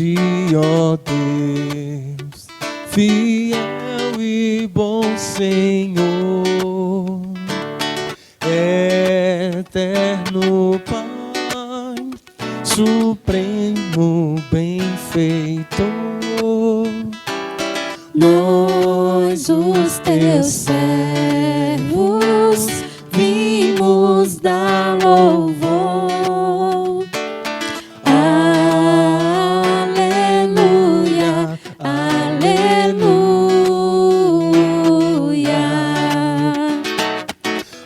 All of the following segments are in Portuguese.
ti, ó Deus, fiel e bom Senhor, eterno Pai, supremo benfeitor. Nós, os teus servos, vimos dar louvor. Aleluia, aleluia.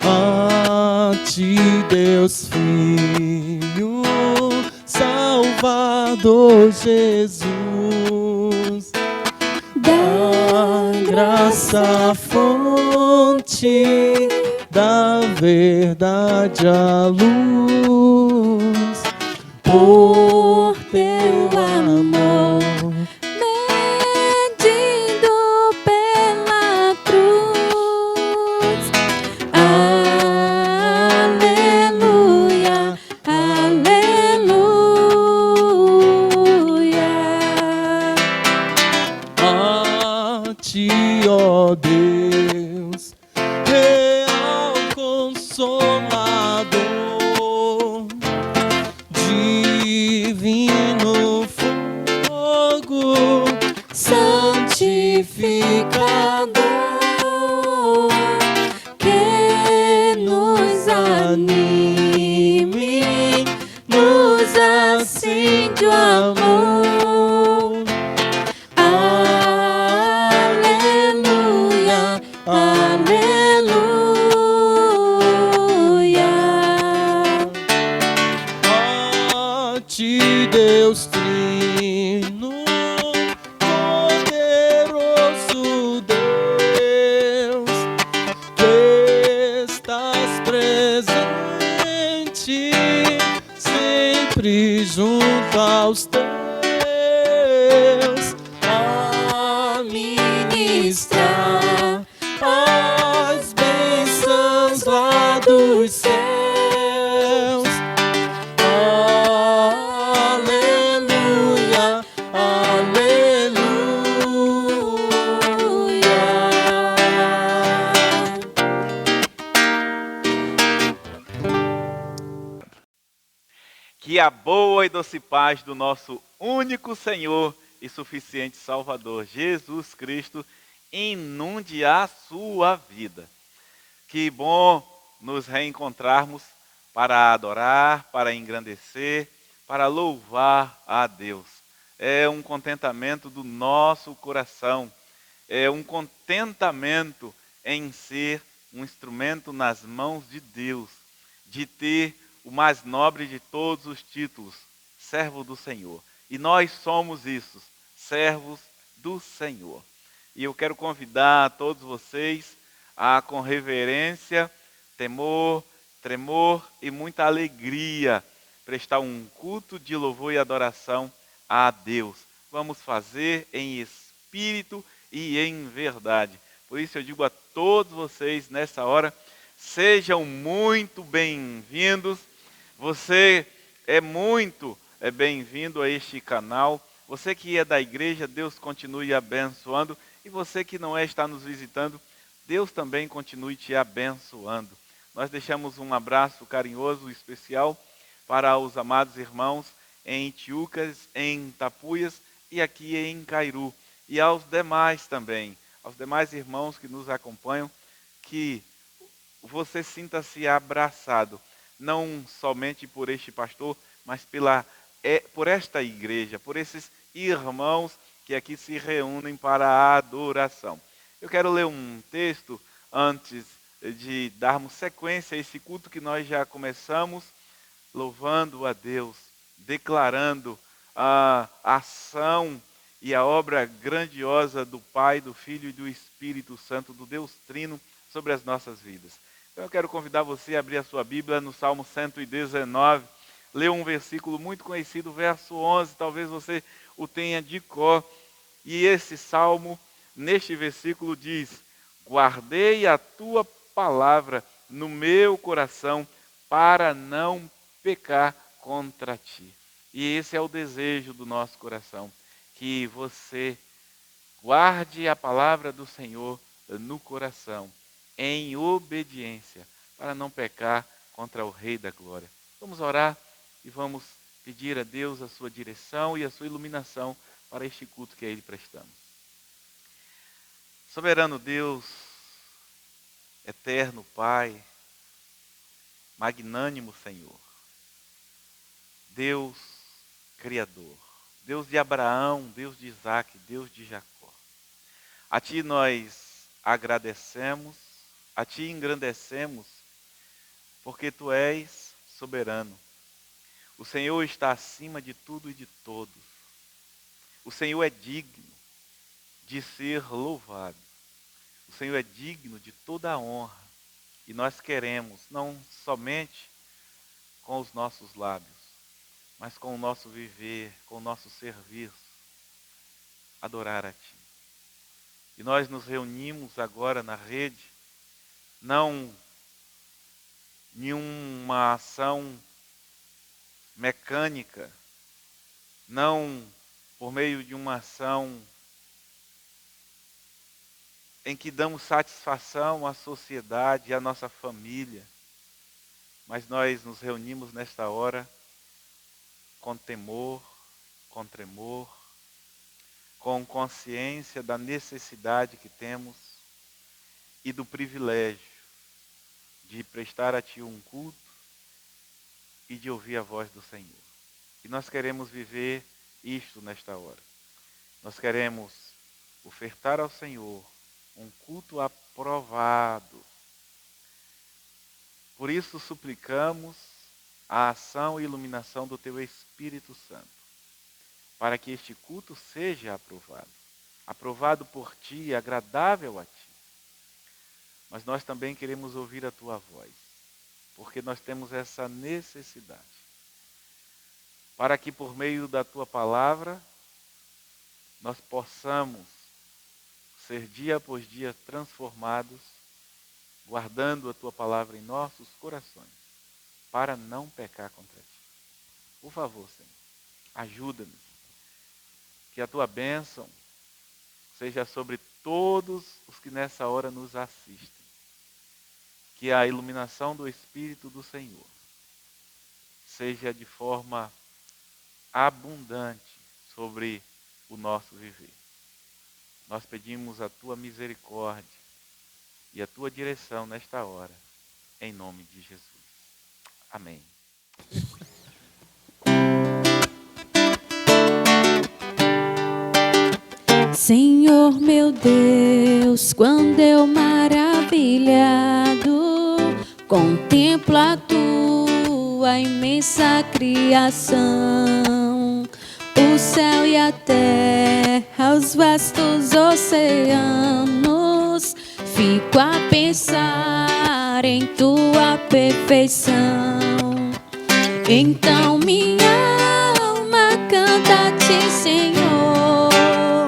A ti, Deus Filho, Salvador Jesus, da graça fonte, da verdade a luz, Por teu amor, medindo pela cruz. Aleluia, aleluia. a ti, ó Deus, real Consolador, divino fogo, Santificador, que nos anime, nos acende o amor. Aleluia, aleluia. a ti, Deus Trino, poderoso Deus, que estás presente sempre junto aos teus, a ministrar as bênçãos lá dos céus. Aleluia, aleluia. Que a boa e doce paz do nosso único Senhor e suficiente Salvador, Jesus Cristo, inunde a sua vida. Que bom nos reencontrarmos para adorar, para engrandecer, para louvar a Deus. É um contentamento do nosso coração, é um contentamento em ser um instrumento nas mãos de Deus, de ter o mais nobre de todos os títulos, servo do Senhor. E nós somos isso, servos do Senhor. E eu quero convidar a todos vocês a, com reverência, temor, tremor e muita alegria, prestar um culto de louvor e adoração a Deus. Vamos fazer em espírito e em verdade. Por isso eu digo a todos vocês nessa hora, sejam muito bem-vindos. Você é muito bem-vindo a este canal. Você que é da igreja, Deus continue abençoando. E você que não é, está nos visitando, Deus também continue te abençoando. Nós deixamos um abraço carinhoso e especial para os amados irmãos em Tiúcas, em Tapuias e aqui em Cairu. E aos demais também, aos demais irmãos que nos acompanham, que você sinta-se abraçado, não somente por este pastor, mas por esta igreja, por esses irmãos que aqui se reúnem para a adoração. Eu quero ler um texto antes de darmos sequência a esse culto que nós já começamos, louvando a Deus, declarando a ação e a obra grandiosa do Pai, do Filho e do Espírito Santo, do Deus Trino, sobre as nossas vidas. Então eu quero convidar você a abrir a sua Bíblia no Salmo 119, ler um versículo muito conhecido, verso 11, talvez você o tenha de cor. E esse salmo, neste versículo diz: guardei a tua palavra no meu coração para não pecar contra ti. E esse é o desejo do nosso coração, que você guarde a palavra do Senhor no coração, em obediência, para não pecar contra o Rei da Glória. Vamos orar e vamos pedir a Deus a sua direção e a sua iluminação para este culto que a Ele prestamos. Soberano Deus, eterno Pai, magnânimo Senhor, Deus Criador, Deus de Abraão, Deus de Isaac, Deus de Jacó. A Ti nós agradecemos, a Ti engrandecemos, porque Tu és soberano. O Senhor está acima de tudo e de todos. O Senhor é digno de ser louvado. O Senhor é digno de toda a honra. E nós queremos, não somente com os nossos lábios, mas com o nosso viver, com o nosso serviço, adorar a Ti. E nós nos reunimos agora na rede, não em uma ação mecânica, não por meio de uma ação em que damos satisfação à sociedade, à nossa família, mas nós nos reunimos nesta hora com temor, com tremor, com consciência da necessidade que temos e do privilégio de prestar a Ti um culto e de ouvir a voz do Senhor. E nós queremos viver isto nesta hora. Nós queremos ofertar ao Senhor um culto aprovado. Por isso suplicamos a ação e iluminação do Teu Espírito Santo, para que este culto seja aprovado. Aprovado por Ti, agradável a Ti. Mas nós também queremos ouvir a Tua voz, porque nós temos essa necessidade. Para que por meio da Tua palavra, nós possamos ser dia após dia transformados, guardando a Tua palavra em nossos corações, para não pecar contra Ti. Por favor, Senhor, ajuda-nos. Que a Tua bênção seja sobre todos os que nessa hora nos assistem. Que a iluminação do Espírito do Senhor seja de forma abundante sobre o nosso viver. Nós pedimos a Tua misericórdia e a Tua direção nesta hora, em nome de Jesus. Amém. Senhor meu Deus, quando eu maravilhado contemplo a Tua imensa criação, o céu e a terra, os vastos oceanos, fico a pensar em Tua perfeição. Então minha alma canta a Ti, Senhor.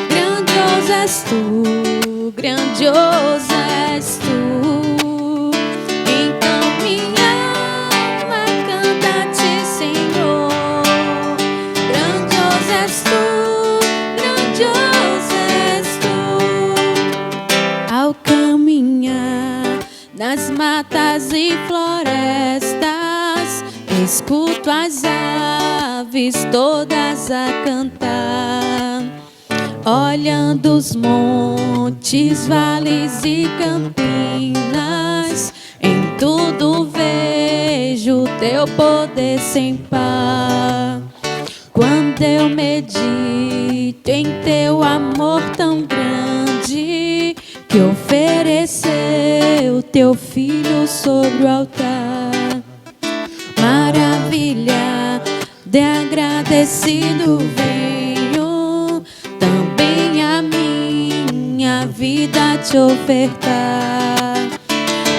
Grandioso és Tu, grandioso és Tu. Então minha alma canta a Ti, Senhor. Grandioso és Tu, grandioso és Tu. Ao caminhar nas matas e florestas, escuto as aves todas a cantar. Olhando os montes, vales e campinas, em tudo vejo Teu poder sem par. Quando eu medito em Teu amor tão grande, que ofereceu Teu Filho sobre o altar, maravilha, de agradecido venho também a minha vida Te ofertar.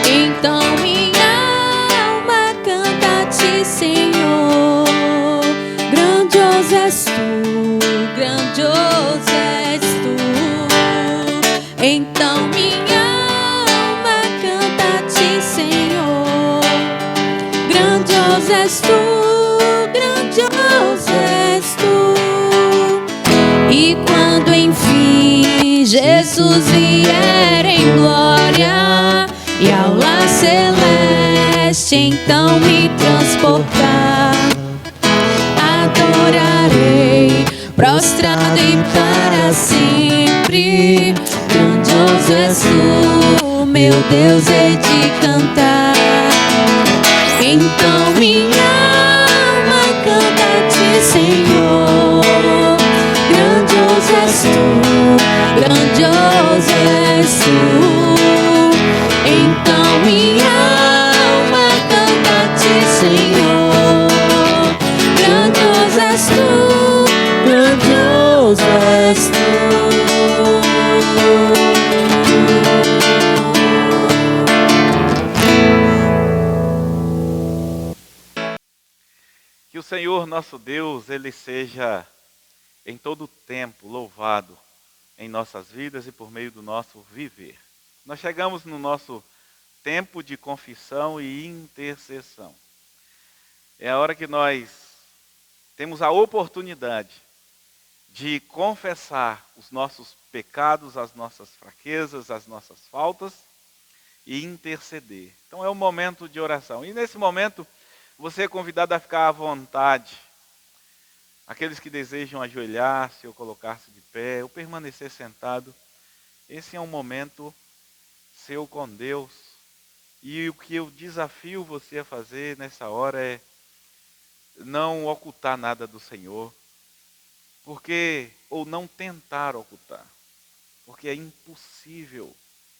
Então minha alma canta a Ti, Senhor. Grandioso és Tu, grandioso és Tu. Então minha alma canta a Ti, Senhor. Grandioso és Tu, grandioso Jesus vier em glória e ao lar celeste então me transportar. Adorarei, prostrado e para sempre. Grandioso és tu, meu Deus, hei de cantar. Então minha alma canta a ti, Senhor. Grandioso és tu, grandioso és tu. Então minha alma canta a ti, Senhor. Grandioso és tu, grandioso és tu. Que o Senhor nosso Deus, Ele seja em todo o tempo louvado em nossas vidas e por meio do nosso viver. Nós chegamos no nosso tempo de confissão e intercessão. É a hora que nós temos a oportunidade de confessar os nossos pecados, as nossas fraquezas, as nossas faltas e interceder. Então é um momento de oração. E nesse momento você é convidado a ficar à vontade. Aqueles que desejam ajoelhar-se ou colocar-se de pé ou permanecer sentado, esse é um momento seu com Deus. E o que eu desafio você a fazer nessa hora é não ocultar nada do Senhor, ou não tentar ocultar, porque é impossível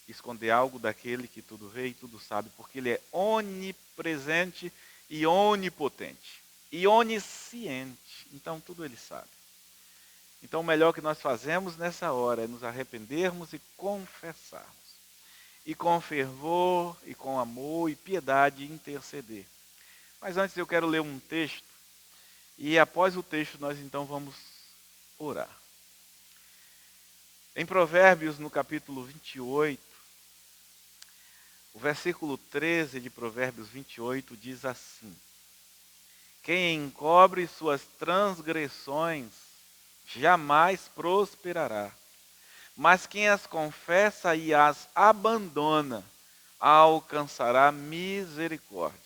esconder algo daquele que tudo vê e tudo sabe, porque Ele é onipresente e onipotente, e onisciente, então tudo Ele sabe. Então o melhor que nós fazemos nessa hora é nos arrependermos e confessarmos, e com fervor, e com amor e piedade interceder. Mas antes eu quero ler um texto, e após o texto nós então vamos orar. Em Provérbios, no capítulo 28, o versículo 13 de Provérbios 28 diz assim: quem encobre suas transgressões jamais prosperará, mas quem as confessa e as abandona alcançará misericórdia.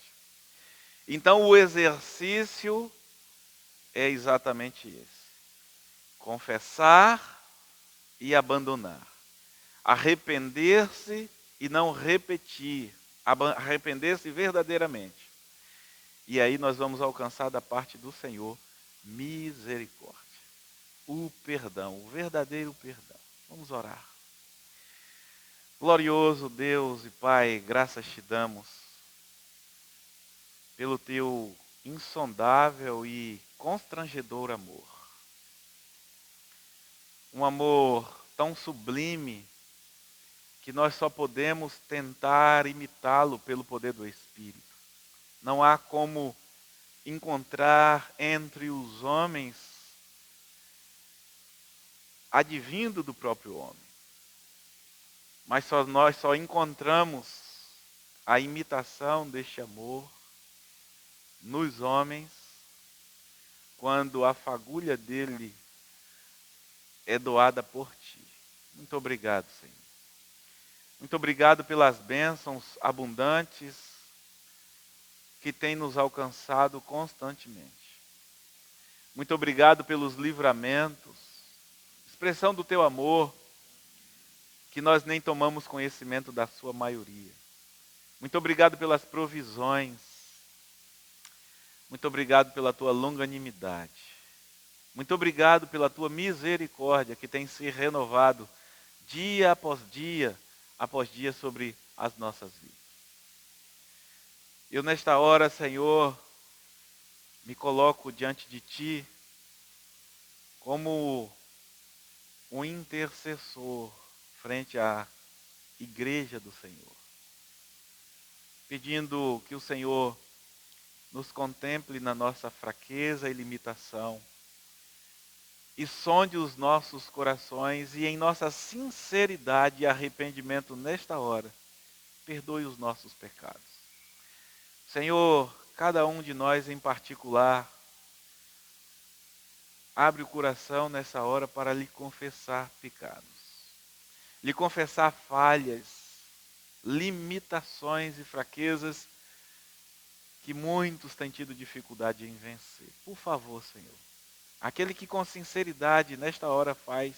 Então o exercício é exatamente esse: confessar e abandonar, arrepender-se e não repetir, arrepender-se verdadeiramente. E aí nós vamos alcançar da parte do Senhor misericórdia, o perdão, o verdadeiro perdão. Vamos orar. Glorioso Deus e Pai, graças te damos pelo teu insondável e constrangedor amor. Um amor tão sublime que nós só podemos tentar imitá-lo pelo poder do Espírito. Não há como encontrar entre os homens advindo do próprio homem. Mas nós só encontramos a imitação deste amor nos homens quando a fagulha dele é doada por ti. Muito obrigado, Senhor. Muito obrigado pelas bênçãos abundantes que tem nos alcançado constantemente. Muito obrigado pelos livramentos, expressão do teu amor, que nós nem tomamos conhecimento da sua maioria. Muito obrigado pelas provisões. Muito obrigado pela tua longanimidade. Muito obrigado pela tua misericórdia, que tem se renovado dia após dia sobre as nossas vidas. Eu nesta hora, Senhor, me coloco diante de ti como um intercessor frente à igreja do Senhor, pedindo que o Senhor nos contemple na nossa fraqueza e limitação, e sonde os nossos corações, e em nossa sinceridade e arrependimento nesta hora, perdoe os nossos pecados. Senhor, cada um de nós em particular, abre o coração nessa hora para lhe confessar pecados. lhe confessar falhas, limitações e fraquezas que muitos têm tido dificuldade em vencer. Por favor, Senhor, aquele que com sinceridade nesta hora faz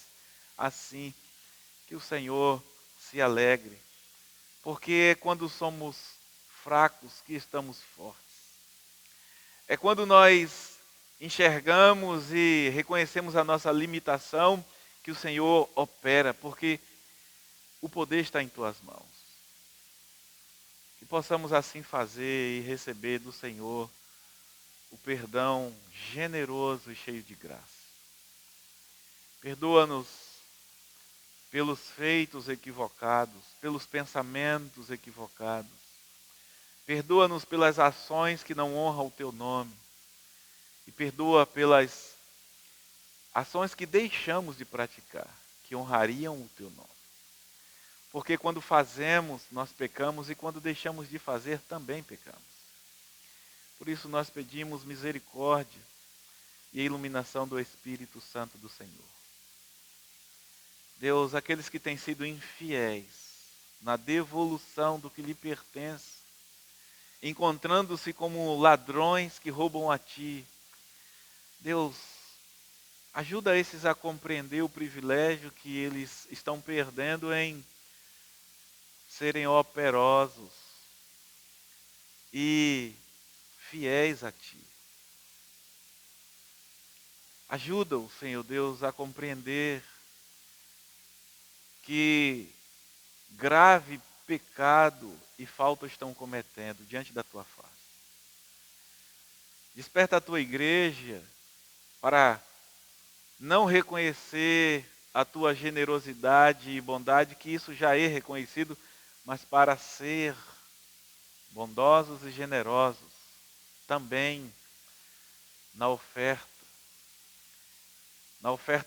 assim, que o Senhor se alegre, porque é quando somos fracos que estamos fortes. É quando nós enxergamos e reconhecemos a nossa limitação que o Senhor opera, porque o poder está em tuas mãos. Que possamos assim fazer e receber do Senhor o perdão generoso e cheio de graça. Perdoa-nos pelos feitos equivocados, pelos pensamentos equivocados. Perdoa-nos pelas ações que não honram o teu nome. E perdoa pelas ações que deixamos de praticar, que honrariam o teu nome. Porque quando fazemos, nós pecamos, e quando deixamos de fazer, também pecamos. Por isso nós pedimos misericórdia e a iluminação do Espírito Santo do Senhor. Deus, aqueles que têm sido infiéis na devolução do que lhe pertence, encontrando-se como ladrões que roubam a ti, Deus, ajuda esses a compreender o privilégio que eles estão perdendo em serem operosos e fiéis a ti. Ajuda-o, Senhor Deus, a compreender que grave pecado e falta estão cometendo diante da tua face. Desperta a tua igreja para não reconhecer a tua generosidade e bondade, que isso já é reconhecido, mas para ser bondosos e generosos também na oferta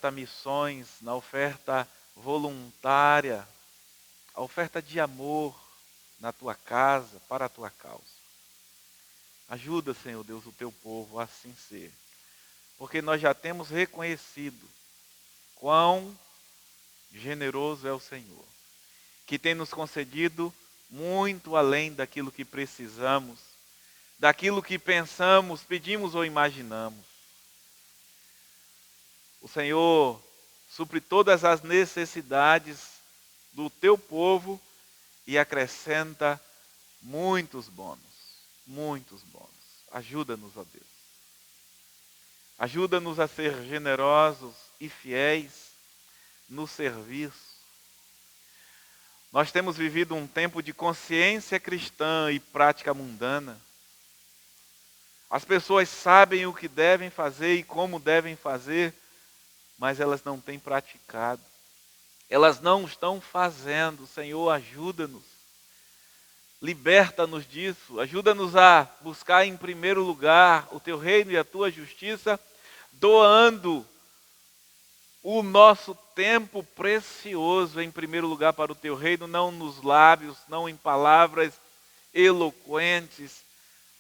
a missões, na oferta voluntária, a oferta de amor na tua casa, para a tua causa. Ajuda, Senhor Deus, o teu povo a assim ser, porque nós já temos reconhecido quão generoso é o Senhor, que tem nos concedido muito além daquilo que precisamos, daquilo que pensamos, pedimos ou imaginamos. O Senhor supre todas as necessidades do teu povo e acrescenta muitos bônus, muitos bônus. Ajuda-nos, ó Deus. Ajuda-nos a ser generosos e fiéis no serviço. Nós temos vivido um tempo de consciência cristã e prática mundana. As pessoas sabem o que devem fazer e como devem fazer, mas elas não têm praticado. Elas não estão fazendo. Senhor, ajuda-nos. Liberta-nos disso. Ajuda-nos a buscar em primeiro lugar o teu reino e a tua justiça, doando o nosso tempo precioso em primeiro lugar para o teu reino, não nos lábios, não em palavras eloquentes,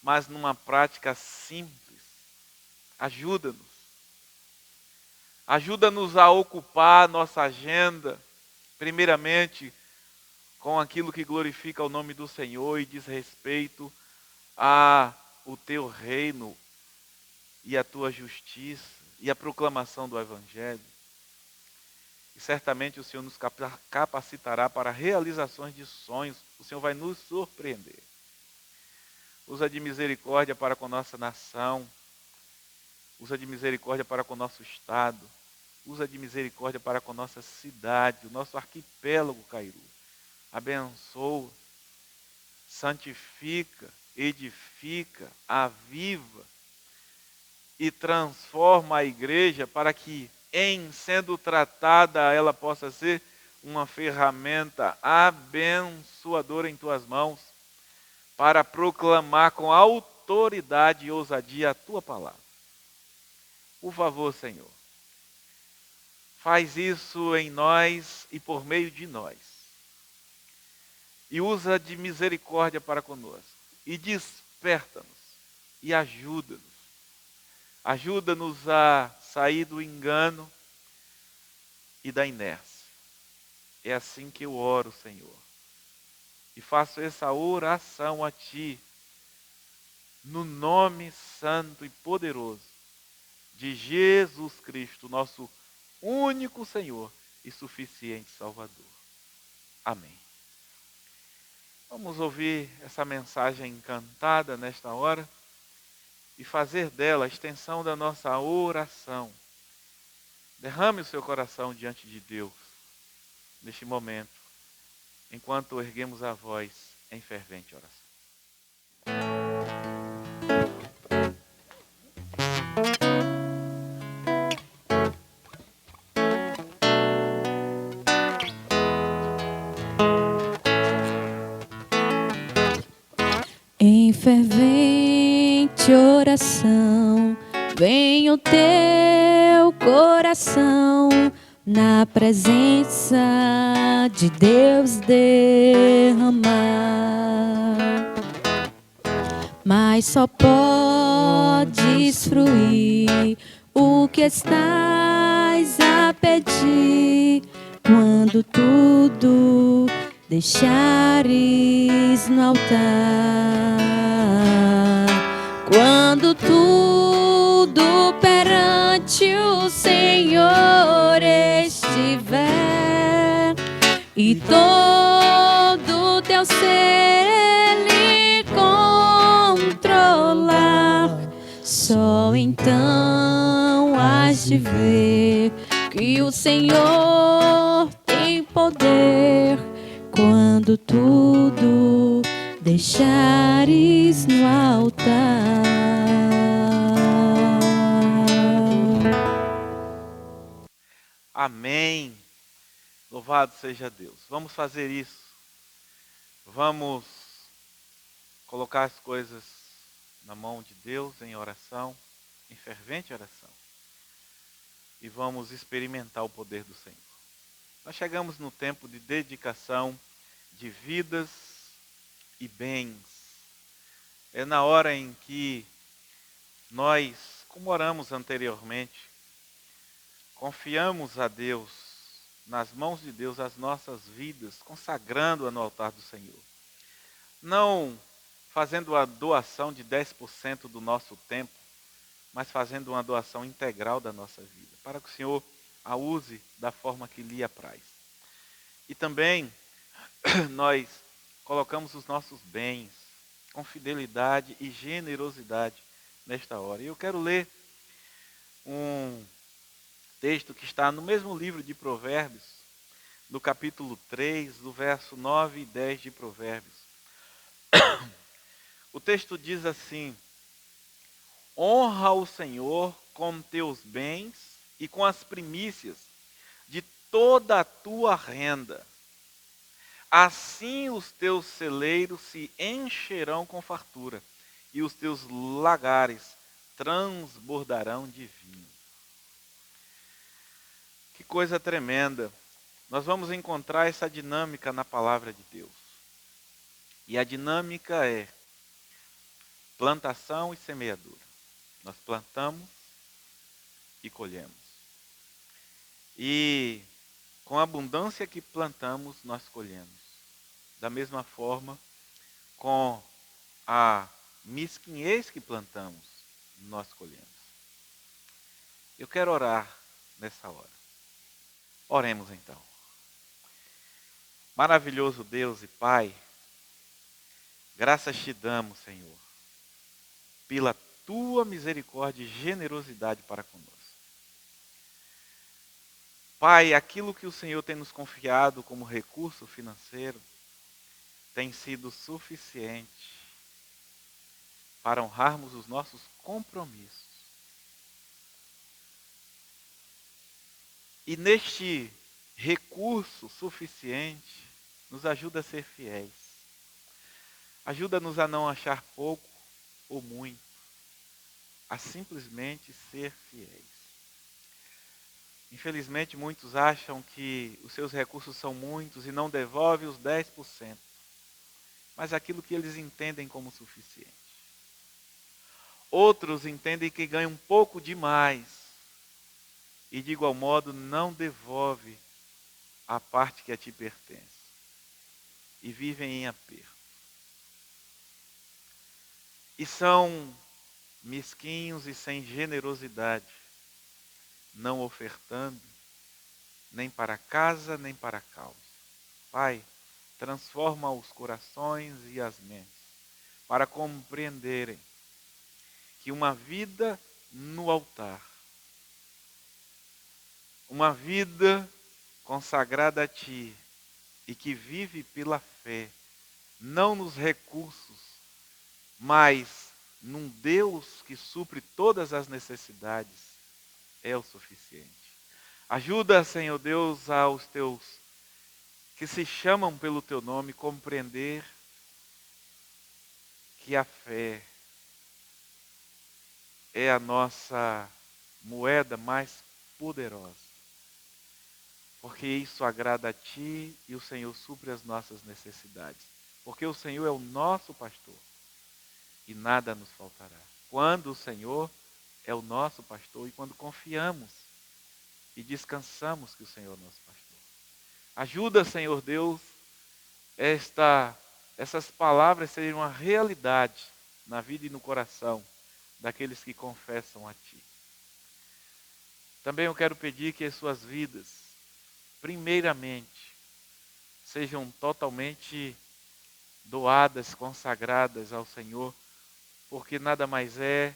mas numa prática simples. Ajuda-nos. Ajuda-nos a ocupar nossa agenda, primeiramente, com aquilo que glorifica o nome do Senhor e diz respeito ao teu reino e a tua justiça e a proclamação do Evangelho. E certamente o Senhor nos capacitará para realizações de sonhos. O Senhor vai nos surpreender. Usa de misericórdia para com nossa nação. Usa de misericórdia para com o nosso estado. Usa de misericórdia para com nossa cidade, o nosso arquipélago Cairu. Abençoa, santifica, edifica, aviva e transforma a igreja para que, em sendo tratada, ela possa ser uma ferramenta abençoadora em tuas mãos para proclamar com autoridade e ousadia a tua palavra. Por favor, Senhor, faz isso em nós e por meio de nós. E usa de misericórdia para conosco. E desperta-nos. E ajuda-nos. Ajuda-nos a sair do engano e da inércia. É assim que eu oro, Senhor. E faço essa oração a Ti, no nome santo e poderoso de Jesus Cristo, nosso único Senhor e suficiente Salvador. Amém. Vamos ouvir essa mensagem cantada nesta hora e fazer dela a extensão da nossa oração. Derrame o seu coração diante de Deus neste momento, enquanto erguemos a voz em fervente oração. Em fervente oração, vem o teu coração na presença de Deus derramar. Mas só podes fruir o que estás a pedir quando tudo deixares no altar. Quando tudo perante o Senhor estiver e todo teu ser Ele controlar, só então hás de ver que o Senhor tem poder. Quando tudo deixares no altar. Amém. Louvado seja Deus. Vamos fazer isso. Vamos colocar as coisas na mão de Deus em oração, em fervente oração. E vamos experimentar o poder do Senhor. Nós chegamos no tempo de dedicação de vidas e bens. É na hora em que nós, como oramos anteriormente, confiamos a Deus, nas mãos de Deus, as nossas vidas, consagrando-a no altar do Senhor. Não fazendo a doação de 10% do nosso tempo, mas fazendo uma doação integral da nossa vida, para que o Senhor a use da forma que lhe apraz. E também nós colocamos os nossos bens com fidelidade e generosidade nesta hora. E eu quero ler um texto que está no mesmo livro de Provérbios, no capítulo 3, do verso 9 e 10 de Provérbios. O texto diz assim: honra o Senhor com teus bens e com as primícias de toda a tua renda. Assim os teus celeiros se encherão com fartura, e os teus lagares transbordarão de vinho. Que coisa tremenda! Nós vamos encontrar essa dinâmica na palavra de Deus. E a dinâmica é plantação e semeadura. Nós plantamos e colhemos. E com a abundância que plantamos, nós colhemos. Da mesma forma, com a mesquinhez que plantamos, nós colhemos. Eu quero orar nessa hora. Oremos então. Maravilhoso Deus e Pai, graças te damos, Senhor, pela tua misericórdia e generosidade para conosco. Pai, aquilo que o Senhor tem nos confiado como recurso financeiro tem sido suficiente para honrarmos os nossos compromissos. E neste recurso suficiente, nos ajuda a ser fiéis. Ajuda-nos a não achar pouco ou muito, a simplesmente ser fiéis. Infelizmente, muitos acham que os seus recursos são muitos e não devolvem os 10%, mas aquilo que eles entendem como suficiente. Outros entendem que ganham um pouco demais e, de igual modo, não devolve a parte que a ti pertence e vivem em aperto. E são mesquinhos e sem generosidade, não ofertando nem para casa, nem para causa. Pai, transforma os corações e as mentes para compreenderem que uma vida no altar, uma vida consagrada a Ti e que vive pela fé, não nos recursos, mas num Deus que supre todas as necessidades, é o suficiente. Ajuda, Senhor Deus, aos Teus que se chamam pelo Teu nome compreender que a fé é a nossa moeda mais poderosa, porque isso agrada a Ti e o Senhor supre as nossas necessidades, porque o Senhor é o nosso pastor e nada nos faltará. Quando o Senhor é o nosso pastor e quando confiamos e descansamos que o Senhor é o nosso pastor. Ajuda, Senhor Deus, essas palavras serem uma realidade na vida e no coração daqueles que confessam a Ti. Também eu quero pedir que as suas vidas, primeiramente, sejam totalmente doadas, consagradas ao Senhor, porque nada mais é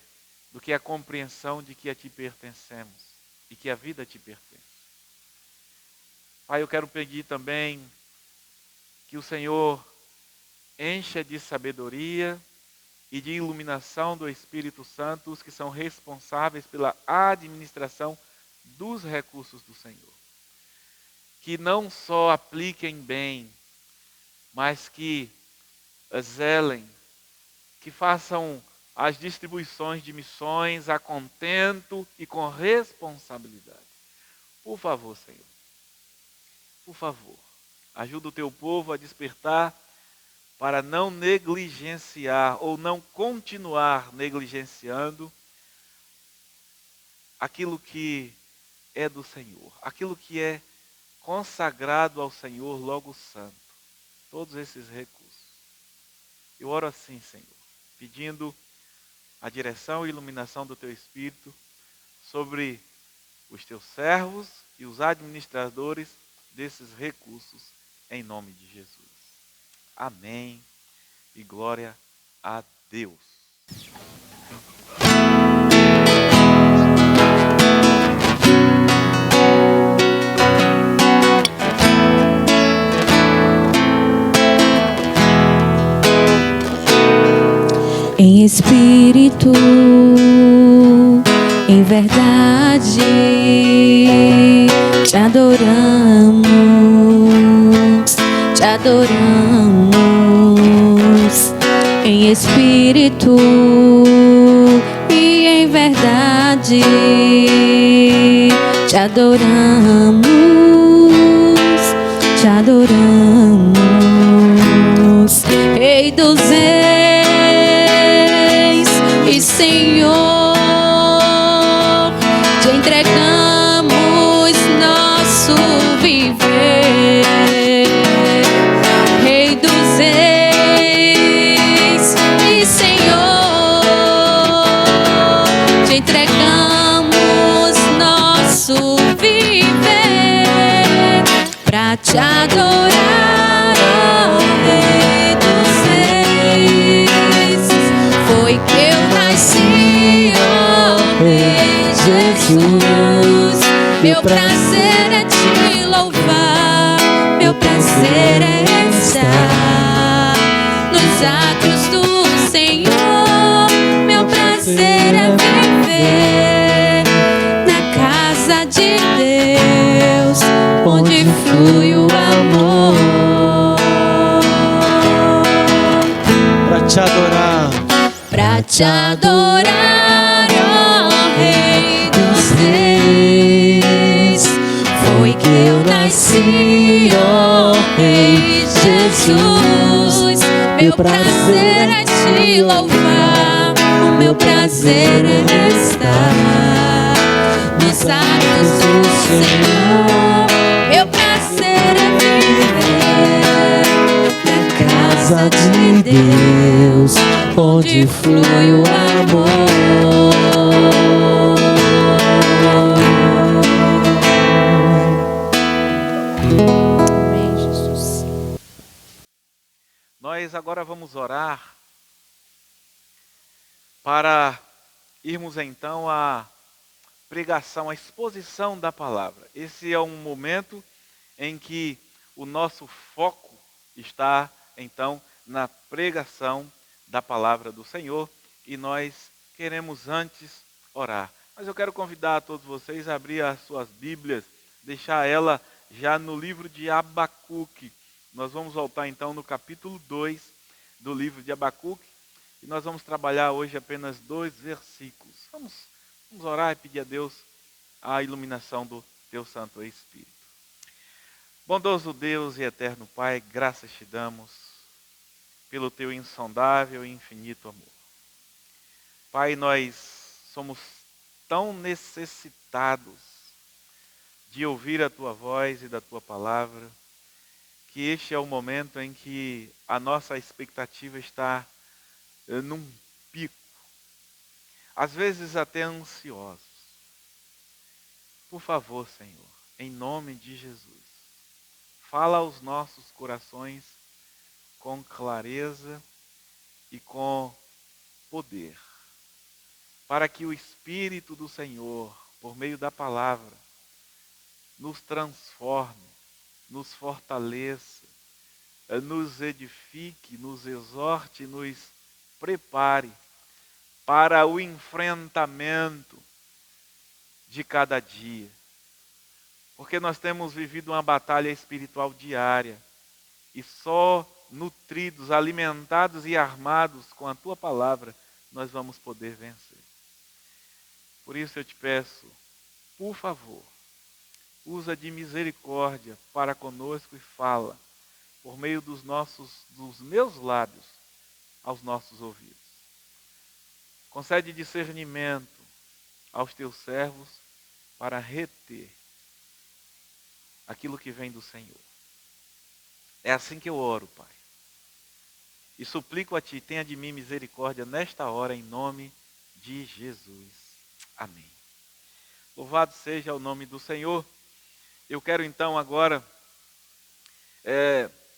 do que a compreensão de que a Ti pertencemos e que a vida Te pertence. Pai, eu quero pedir também que o Senhor encha de sabedoria e de iluminação do Espírito Santo os que são responsáveis pela administração dos recursos do Senhor. Que não só apliquem bem, mas que zelem, que façam as distribuições de missões a contento e com responsabilidade. Por favor, Senhor, por favor, ajuda o Teu povo a despertar para não negligenciar ou não continuar negligenciando aquilo que é do Senhor, aquilo que é consagrado ao Senhor, logo santo, todos esses recursos. Eu oro assim, Senhor, pedindo a direção e iluminação do Teu Espírito sobre os Teus servos e os administradores desses recursos, em nome de Jesus. Amém e glória a Deus. Em espírito, em verdade, te adoramos, te adoramos. Em espírito e em verdade, te adoramos, te adoramos. Rei dos reis e Senhor, te entregamos nosso viver. Rei dos reis e Senhor, te entregamos nosso viver pra te adorar, ó Rei dos reis. Foi que eu nasci, ó Rei Jesus. Meu prazer é te louvar, meu prazer é estar nos atos do Senhor. Meu prazer é viver na casa de Deus, onde flui o amor. Pra te adorar, Pra te adorar, ó Rei dos reis. Foi que eu nasci, ó Rei Jesus. Meu prazer é te louvar, o meu prazer é estar nos atos do Senhor. Meu prazer Deus, onde flui o amor. Amém, Jesus. Nós agora vamos orar para irmos então à pregação, à exposição da palavra. Esse é um momento em que o nosso foco está então na pregação da palavra do Senhor e nós queremos antes orar. Mas eu quero convidar a todos vocês a abrir as suas Bíblias, deixar ela já no livro de Abacuque. Nós vamos voltar então no capítulo 2 do livro de Abacuque e nós vamos trabalhar hoje apenas 2 versículos. Vamos orar e pedir a Deus a iluminação do Teu Santo Espírito. Bondoso Deus e eterno Pai, graças te damos pelo Teu insondável e infinito amor. Pai, nós somos tão necessitados de ouvir a Tua voz e da Tua palavra, que este é o momento em que a nossa expectativa está num pico, às vezes até ansiosos. Por favor, Senhor, em nome de Jesus, fala aos nossos corações com clareza e com poder, para que o Espírito do Senhor, por meio da palavra, nos transforme, nos fortaleça, nos edifique, nos exorte, nos prepare para o enfrentamento de cada dia. Porque nós temos vivido uma batalha espiritual diária e só nutridos, alimentados e armados com a Tua palavra, nós vamos poder vencer. Por isso eu te peço, por favor, usa de misericórdia para conosco e fala, por meio dos meus lábios, aos nossos ouvidos. Concede discernimento aos Teus servos para reter aquilo que vem do Senhor. É assim que eu oro, Pai. E suplico a Ti, tenha de mim misericórdia nesta hora, em nome de Jesus. Amém. Louvado seja o nome do Senhor. Eu quero então agora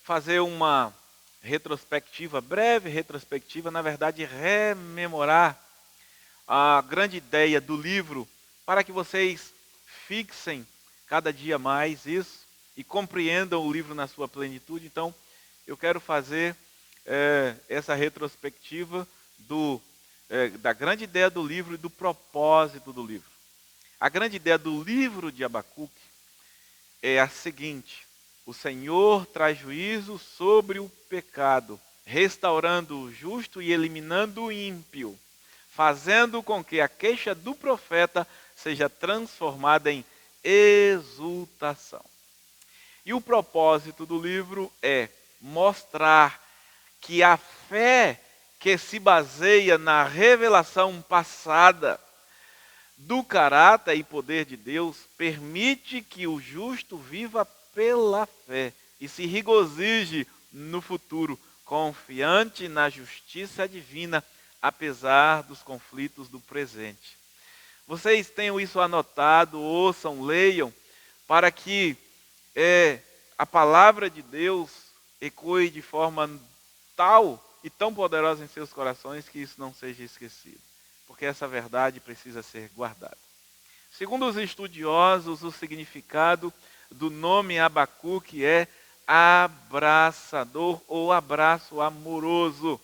fazer uma retrospectiva, breve retrospectiva, na verdade rememorar a grande ideia do livro, para que vocês fixem cada dia mais isso e compreendam o livro na sua plenitude. Então, eu quero fazer essa retrospectiva da grande ideia do livro e do propósito do livro. A grande ideia do livro de Abacuque é a seguinte: o Senhor traz juízo sobre o pecado, restaurando o justo e eliminando o ímpio, fazendo com que a queixa do profeta seja transformada em exultação. E o propósito do livro é mostrar que a fé que se baseia na revelação passada do caráter e poder de Deus permite que o justo viva pela fé e se regozije no futuro, confiante na justiça divina, apesar dos conflitos do presente. Vocês tenham isso anotado, ouçam, leiam, para que a palavra de Deus ecoe de forma tal e tão poderosa em seus corações que isso não seja esquecido, porque essa verdade precisa ser guardada. Segundo os estudiosos, o significado do nome Abacuque é abraçador ou abraço amoroso.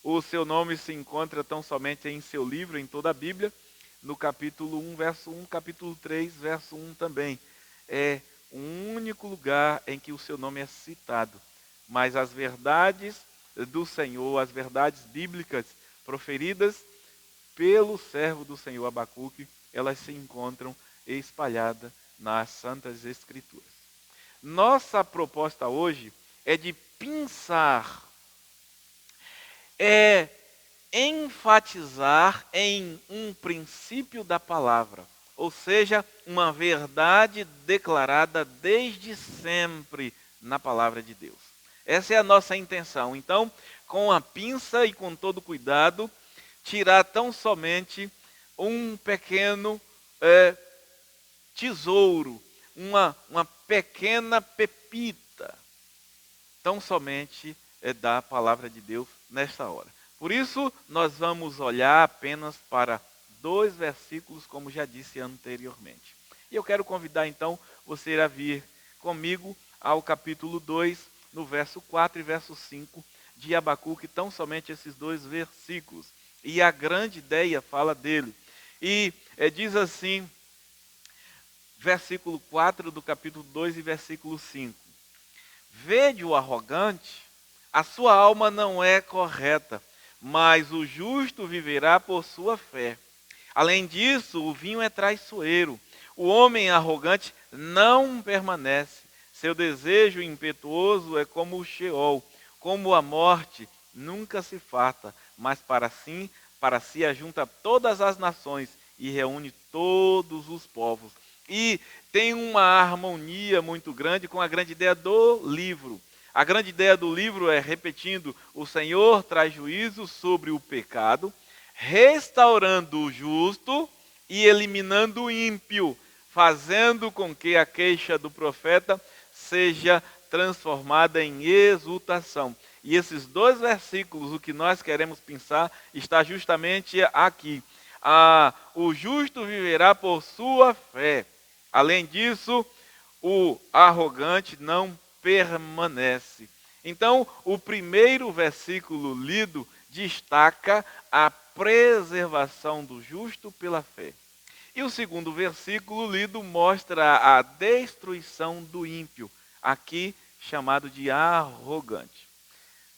O seu nome se encontra tão somente em seu livro, em toda a Bíblia, no capítulo 1, verso 1, capítulo 3, verso 1 também. É o único lugar em que o seu nome é citado. Mas as verdades do Senhor, as verdades bíblicas proferidas pelo servo do Senhor Abacuque, elas se encontram espalhadas nas Santas Escrituras. Nossa proposta hoje é de pensar, enfatizar em um princípio da palavra, ou seja, uma verdade declarada desde sempre na palavra de Deus. Essa é a nossa intenção. Então, com a pinça e com todo cuidado, tirar tão somente um pequeno tesouro, uma pequena pepita, tão somente da palavra de Deus nesta hora. Por isso, nós vamos olhar apenas para 2 versículos, como já disse anteriormente. E eu quero convidar então você a vir comigo ao capítulo 2, no verso 4 e verso 5 de Abacuque, tão somente esses 2 versículos. E a grande ideia fala dele. E diz assim, versículo 4 do capítulo 2 e versículo 5. Vede o arrogante, a sua alma não é correta, mas o justo viverá por sua fé. Além disso, o vinho é traiçoeiro. O homem arrogante não permanece. Seu desejo impetuoso é como o Sheol, como a morte, nunca se farta, mas para si ajunta todas as nações e reúne todos os povos. E tem uma harmonia muito grande com a grande ideia do livro. A grande ideia do livro é, repetindo, o Senhor traz juízo sobre o pecado, restaurando o justo e eliminando o ímpio, fazendo com que a queixa do profeta seja transformada em exultação. E esses 2 versículos, o que nós queremos pensar, está justamente aqui. O justo viverá por sua fé. Além disso, o arrogante não permanece. Então, o primeiro versículo lido destaca a preservação do justo pela fé. E o segundo versículo lido mostra a destruição do ímpio, aqui chamado de arrogante.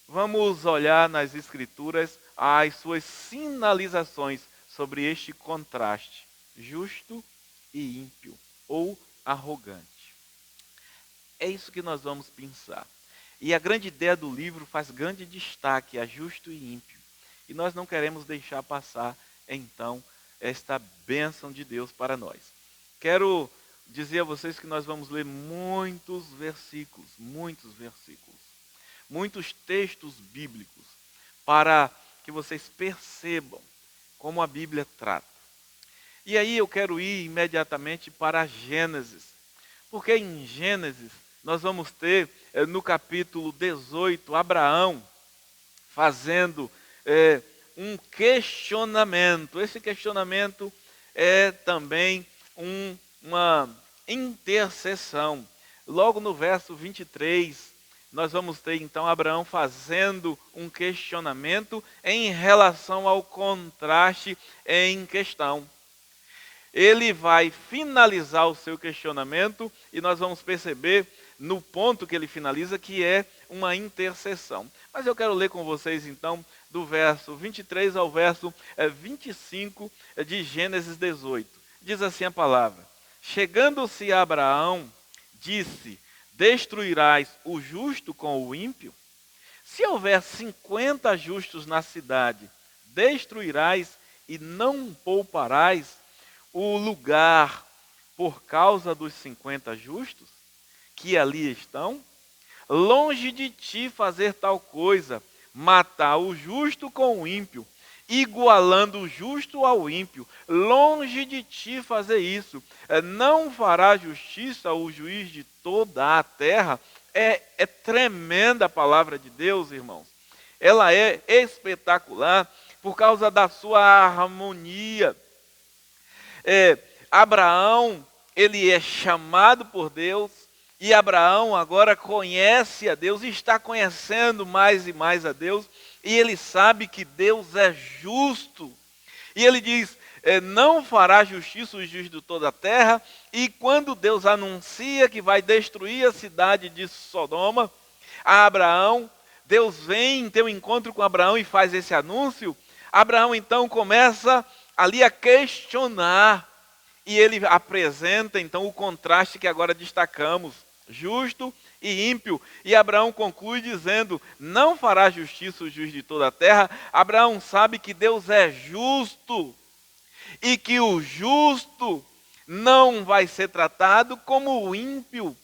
Vamos olhar nas Escrituras as suas sinalizações sobre este contraste, justo e ímpio, ou arrogante. É isso que nós vamos pensar. E a grande ideia do livro faz grande destaque a justo e ímpio. E nós não queremos deixar passar, então, esta bênção de Deus para nós. Quero dizer a vocês que nós vamos ler muitos versículos, muitos textos bíblicos, para que vocês percebam como a Bíblia trata. E aí eu quero ir imediatamente para Gênesis, porque em Gênesis nós vamos ter no capítulo 18 Abraão fazendo um questionamento. Esse questionamento é também uma intercessão. Logo no verso 23, nós vamos ter então Abraão fazendo um questionamento em relação ao contraste em questão. Ele vai finalizar o seu questionamento e nós vamos perceber no ponto que ele finaliza que é uma intercessão. Mas eu quero ler com vocês então do verso 23 ao verso 25 de Gênesis 18. Diz assim a palavra: chegando-se a Abraão, disse: destruirás o justo com o ímpio? Se houver 50 justos na cidade, destruirás e não pouparás o lugar por causa dos 50 justos que ali estão? Longe de ti fazer tal coisa, matar o justo com o ímpio, igualando o justo ao ímpio. Longe de ti fazer isso. Não fará justiça o juiz de toda a terra. É tremenda a palavra de Deus, irmãos. Ela é espetacular por causa da sua harmonia. Abraão, ele é chamado por Deus, e Abraão agora conhece a Deus, está conhecendo mais e mais a Deus, e ele sabe que Deus é justo. E ele diz, não fará justiça o juiz de toda a terra, e quando Deus anuncia que vai destruir a cidade de Sodoma, a Abraão, Deus vem ter um encontro com Abraão e faz esse anúncio. Abraão então começa ali a questionar, e ele apresenta então o contraste que agora destacamos, justo e ímpio. E Abraão conclui dizendo, não fará justiça o juiz de toda a terra. Abraão sabe que Deus é justo, e que o justo não vai ser tratado como o ímpio.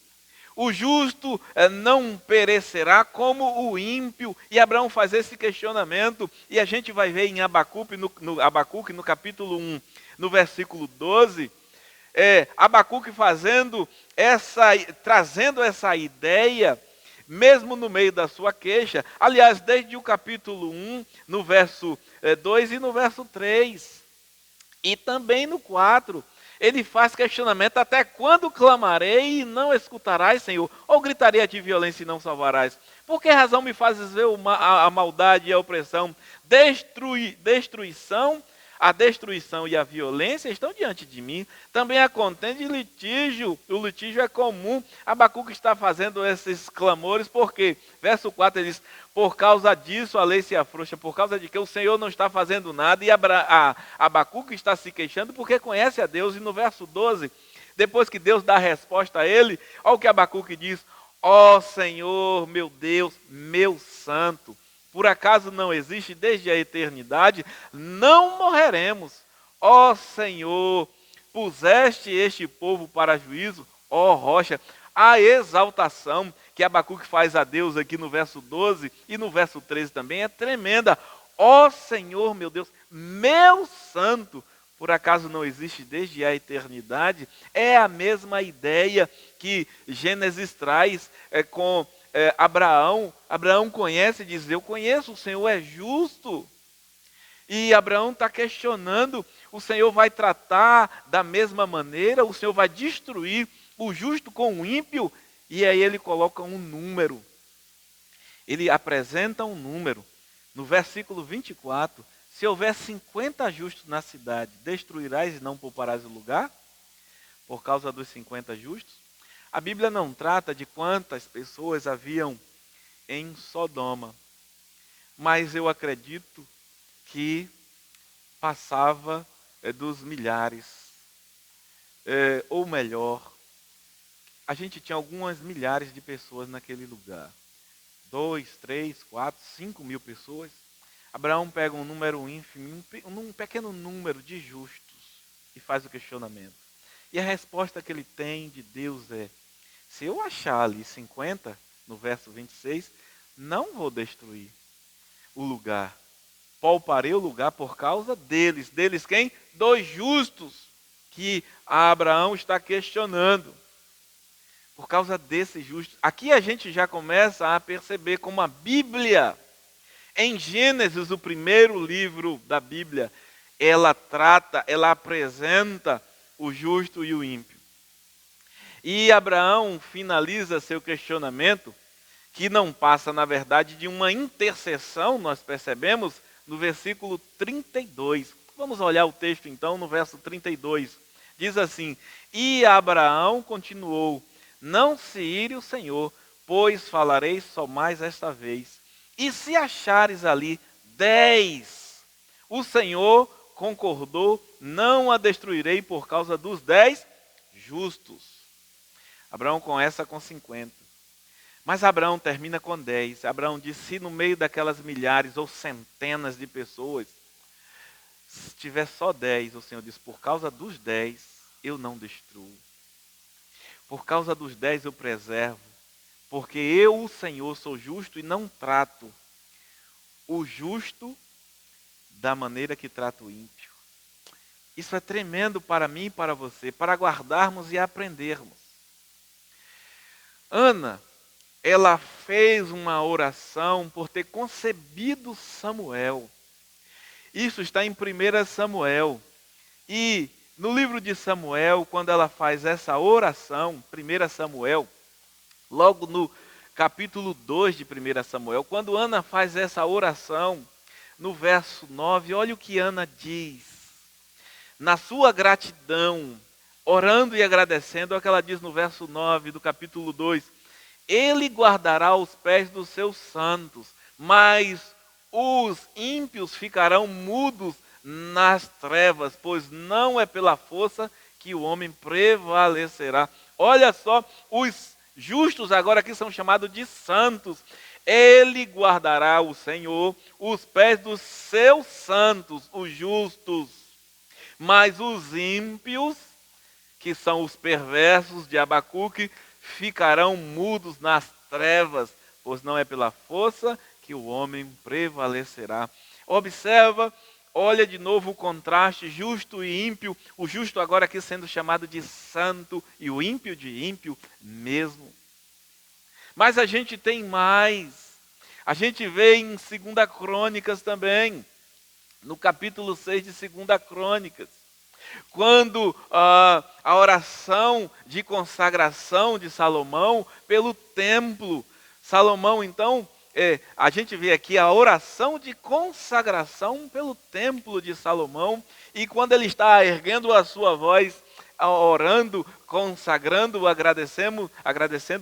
o justo não perecerá como o ímpio. E Abraão faz esse questionamento, e a gente vai ver em Abacuque, no capítulo 1, no versículo 12, Abacuque trazendo essa ideia, mesmo no meio da sua queixa. Aliás, desde o capítulo 1, no verso 2 e no verso 3, e também no 4, ele faz questionamento: até quando clamarei e não escutarás, Senhor? Ou gritarei a ti violência e não salvarás? Por que razão me fazes ver a maldade e a opressão? A destruição e a violência estão diante de mim. Também a contenda e litígio. O litígio é comum. Abacuque está fazendo esses clamores porque, verso 4, ele diz: por causa disso a lei se afrouxa, por causa de que o Senhor não está fazendo nada. E Abacuque está se queixando porque conhece a Deus. E no verso 12, depois que Deus dá a resposta a ele, olha o que Abacuque diz: ó Senhor, meu Deus, meu santo, por acaso não existe desde a eternidade? Não morreremos. Ó Senhor, puseste este povo para juízo, ó rocha. A exaltação que Abacuque faz a Deus aqui no verso 12 e no verso 13 também é tremenda. Ó Senhor, meu Deus, meu santo, por acaso não existe desde a eternidade? É a mesma ideia que Gênesis traz com Abraão. Abraão conhece e diz: eu conheço, o Senhor é justo. E Abraão está questionando: o Senhor vai tratar da mesma maneira? O Senhor vai destruir o justo com o ímpio? E aí ele coloca um número. Ele apresenta um número. No versículo 24, se houver 50 justos na cidade, destruirás e não pouparás o lugar? Por causa dos 50 justos? A Bíblia não trata de quantas pessoas haviam em Sodoma, mas eu acredito que passava dos milhares, ou melhor, a gente tinha algumas milhares de pessoas naquele lugar, 2, 3, 4, 5 mil pessoas. Abraão pega um número ínfimo, um pequeno número de justos e faz o questionamento. E a resposta que ele tem de Deus é: se eu achar ali 50, no verso 26, não vou destruir o lugar. Pouparei o lugar por causa deles. Deles quem? Dos justos, que Abraão está questionando. Por causa desses justos. Aqui a gente já começa a perceber como a Bíblia, em Gênesis, o primeiro livro da Bíblia, ela apresenta o justo e o ímpio. E Abraão finaliza seu questionamento, que não passa, na verdade, de uma intercessão, nós percebemos, no versículo 32. Vamos olhar o texto então, no verso 32. Diz assim: e Abraão continuou: não se ire o Senhor, pois falarei só mais esta vez. E se achares ali 10, o Senhor concordou, não a destruirei por causa dos 10 justos. Abraão começa com 50. Mas Abraão termina com 10. Abraão diz: se no meio daquelas milhares ou centenas de pessoas, se tiver só 10, o Senhor diz: por causa dos 10, eu não destruo. Por causa dos 10 eu preservo. Porque eu, o Senhor, sou justo e não trato o justo da maneira que trato o ímpio. Isso é tremendo para mim e para você, para guardarmos e aprendermos. Ana, ela fez uma oração por ter concebido Samuel. Isso está em 1 Samuel. E no livro de Samuel, quando ela faz essa oração, 1 Samuel, logo no capítulo 2 de 1 Samuel, quando Ana faz essa oração, no verso 9, olha o que Ana diz. Na sua gratidão, orando e agradecendo, olha o que ela diz no verso 9 do capítulo 2. Ele guardará os pés dos seus santos, mas os ímpios ficarão mudos nas trevas, pois não é pela força que o homem prevalecerá. Olha só, os justos agora aqui são chamados de santos. Ele guardará, o Senhor, os pés dos seus santos, os justos. Mas os ímpios, que são os perversos de Abacuque, ficarão mudos nas trevas, pois não é pela força que o homem prevalecerá. Observa, olha de novo o contraste, justo e ímpio. O justo agora aqui sendo chamado de santo e o ímpio de ímpio mesmo. Mas a gente tem mais. A gente vê em 2 Crônicas também, no capítulo 6 de 2 Crônicas, quando a oração de consagração de Salomão pelo templo. Salomão, então, a gente vê aqui a oração de consagração pelo templo de Salomão, e quando ele está erguendo a sua voz, orando, consagrando, agradecendo,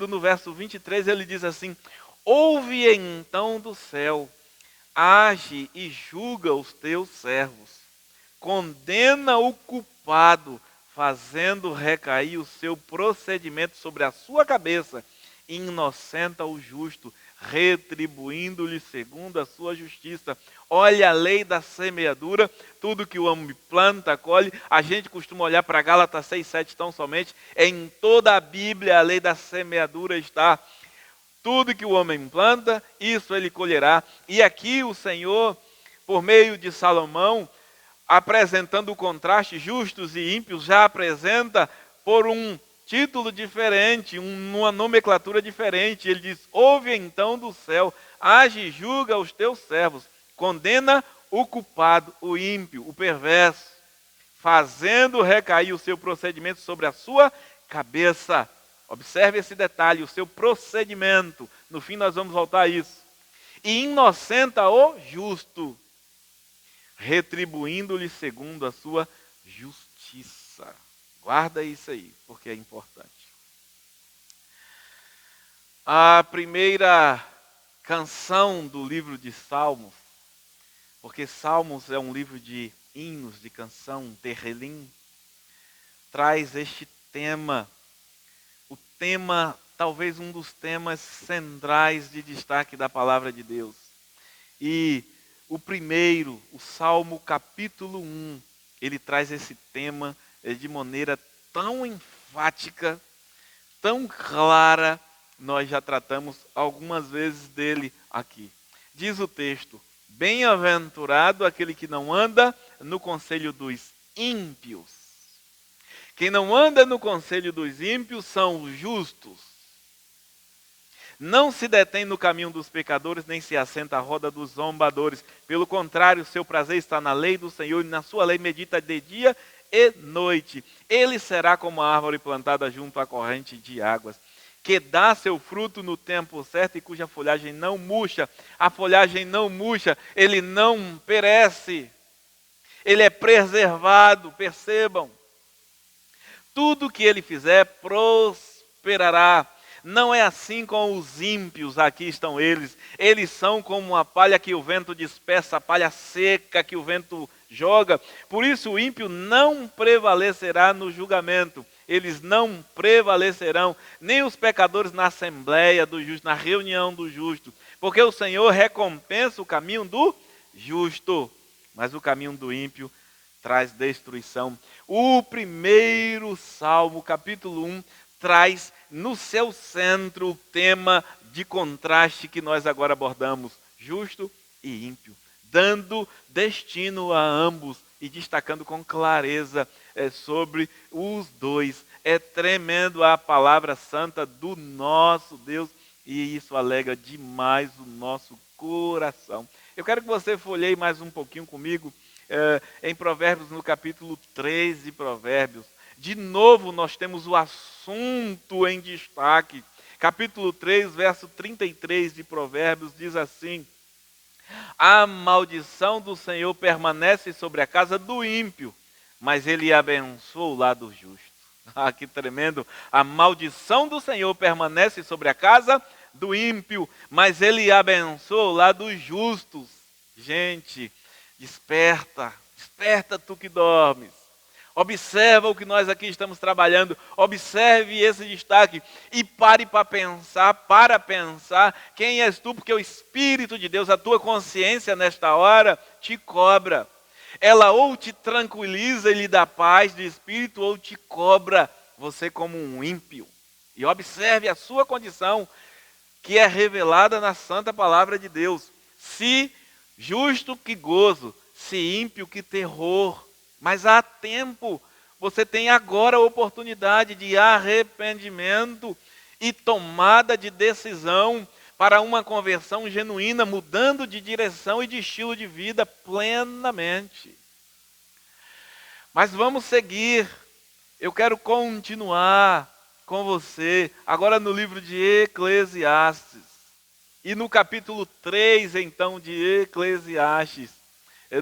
no verso 23 ele diz assim: ouve então do céu, age e julga os teus servos, condena o culpado, fazendo recair o seu procedimento sobre a sua cabeça, e inocenta o justo, retribuindo-lhe segundo a sua justiça. Olha a lei da semeadura, tudo que o homem planta, colhe. A gente costuma olhar para Gálatas 6:7 tão somente. Em toda a Bíblia a lei da semeadura está. Tudo que o homem planta, isso ele colherá. E aqui o Senhor, por meio de Salomão, apresentando o contraste, justos e ímpios, já apresenta por um título diferente, uma nomenclatura diferente. Ele diz: ouve então do céu, age e julga os teus servos, condena o culpado, o ímpio, o perverso, fazendo recair o seu procedimento sobre a sua cabeça. Observe esse detalhe, o seu procedimento. No fim nós vamos voltar a isso. E inocenta o justo, retribuindo-lhe segundo a sua justiça. Guarda isso aí, porque é importante. A primeira canção do livro de Salmos, porque Salmos é um livro de hinos, de canção, terrelim, traz este tema, o tema, talvez um dos temas centrais de destaque da palavra de Deus. E o primeiro, o Salmo capítulo 1, ele traz esse tema de maneira tão enfática, tão clara. Nós já tratamos algumas vezes dele aqui. Diz o texto: bem-aventurado aquele que não anda no conselho dos ímpios. Quem não anda no conselho dos ímpios são os justos. Não se detém no caminho dos pecadores, nem se assenta à roda dos zombadores. Pelo contrário, seu prazer está na lei do Senhor, e na sua lei medita de dia e noite. Ele será como a árvore plantada junto à corrente de águas, que dá seu fruto no tempo certo e cuja folhagem não murcha. A folhagem não murcha, ele não perece. Ele é preservado, percebam. Tudo que ele fizer prosperará. Não é assim com os ímpios, aqui estão eles. Eles são como uma palha que o vento dispersa, a palha seca que o vento joga. Por isso o ímpio não prevalecerá no julgamento. Eles não prevalecerão, nem os pecadores na assembleia do justo, na reunião do justo. Porque o Senhor recompensa o caminho do justo, mas o caminho do ímpio traz destruição. O primeiro Salmo, capítulo 1, traz no seu centro o tema de contraste que nós agora abordamos, justo e ímpio, dando destino a ambos e destacando com clareza sobre os dois. É tremendo a palavra santa do nosso Deus, e isso alegra demais o nosso coração. Eu quero que você folheie mais um pouquinho comigo em Provérbios, no capítulo 3 de Provérbios. De novo nós temos o assunto em destaque. Capítulo 3, verso 33 de Provérbios diz assim: a maldição do Senhor permanece sobre a casa do ímpio, mas ele abençoa o lado justo. Ah, que tremendo! A maldição do Senhor permanece sobre a casa do ímpio, mas ele abençoa o lado dos justos. Gente, desperta, desperta tu que dormes. Observa o que nós aqui estamos trabalhando, observe esse destaque e pare para pensar quem és tu, porque o Espírito de Deus, a tua consciência nesta hora, te cobra. Ela ou te tranquiliza e lhe dá paz de espírito, ou te cobra, você como um ímpio. E observe a sua condição, que é revelada na santa palavra de Deus. Se justo, que gozo; se ímpio, que terror. Mas há tempo, você tem agora a oportunidade de arrependimento e tomada de decisão para uma conversão genuína, mudando de direção e de estilo de vida plenamente. Mas vamos seguir. Eu quero continuar com você, agora no livro de Eclesiastes. E no capítulo 3, então, de Eclesiastes,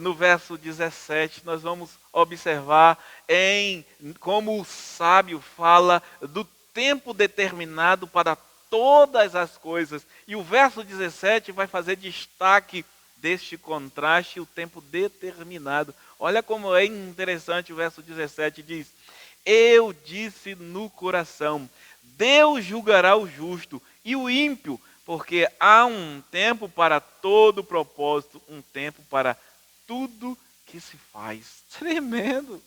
no verso 17, nós vamos observar como o sábio fala do tempo determinado para todas as coisas. E o verso 17 vai fazer destaque deste contraste, o tempo determinado. Olha como é interessante o verso 17, diz: eu disse no coração, Deus julgará o justo e o ímpio, porque há um tempo para todo propósito, um tempo para tudo que se faz. Tremendo!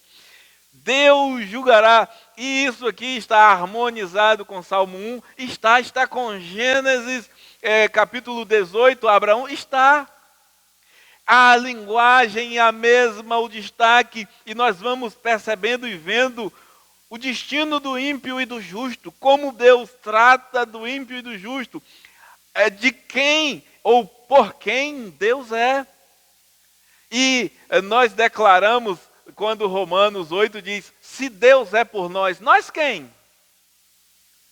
Deus julgará, e isso aqui está harmonizado com Salmo 1, está com Gênesis capítulo 18, Abraão, está. A linguagem é a mesma, o destaque, e nós vamos percebendo e vendo o destino do ímpio e do justo, como Deus trata do ímpio e do justo, de quem ou por quem Deus é. E nós declaramos, quando Romanos 8 diz, se Deus é por nós, nós quem?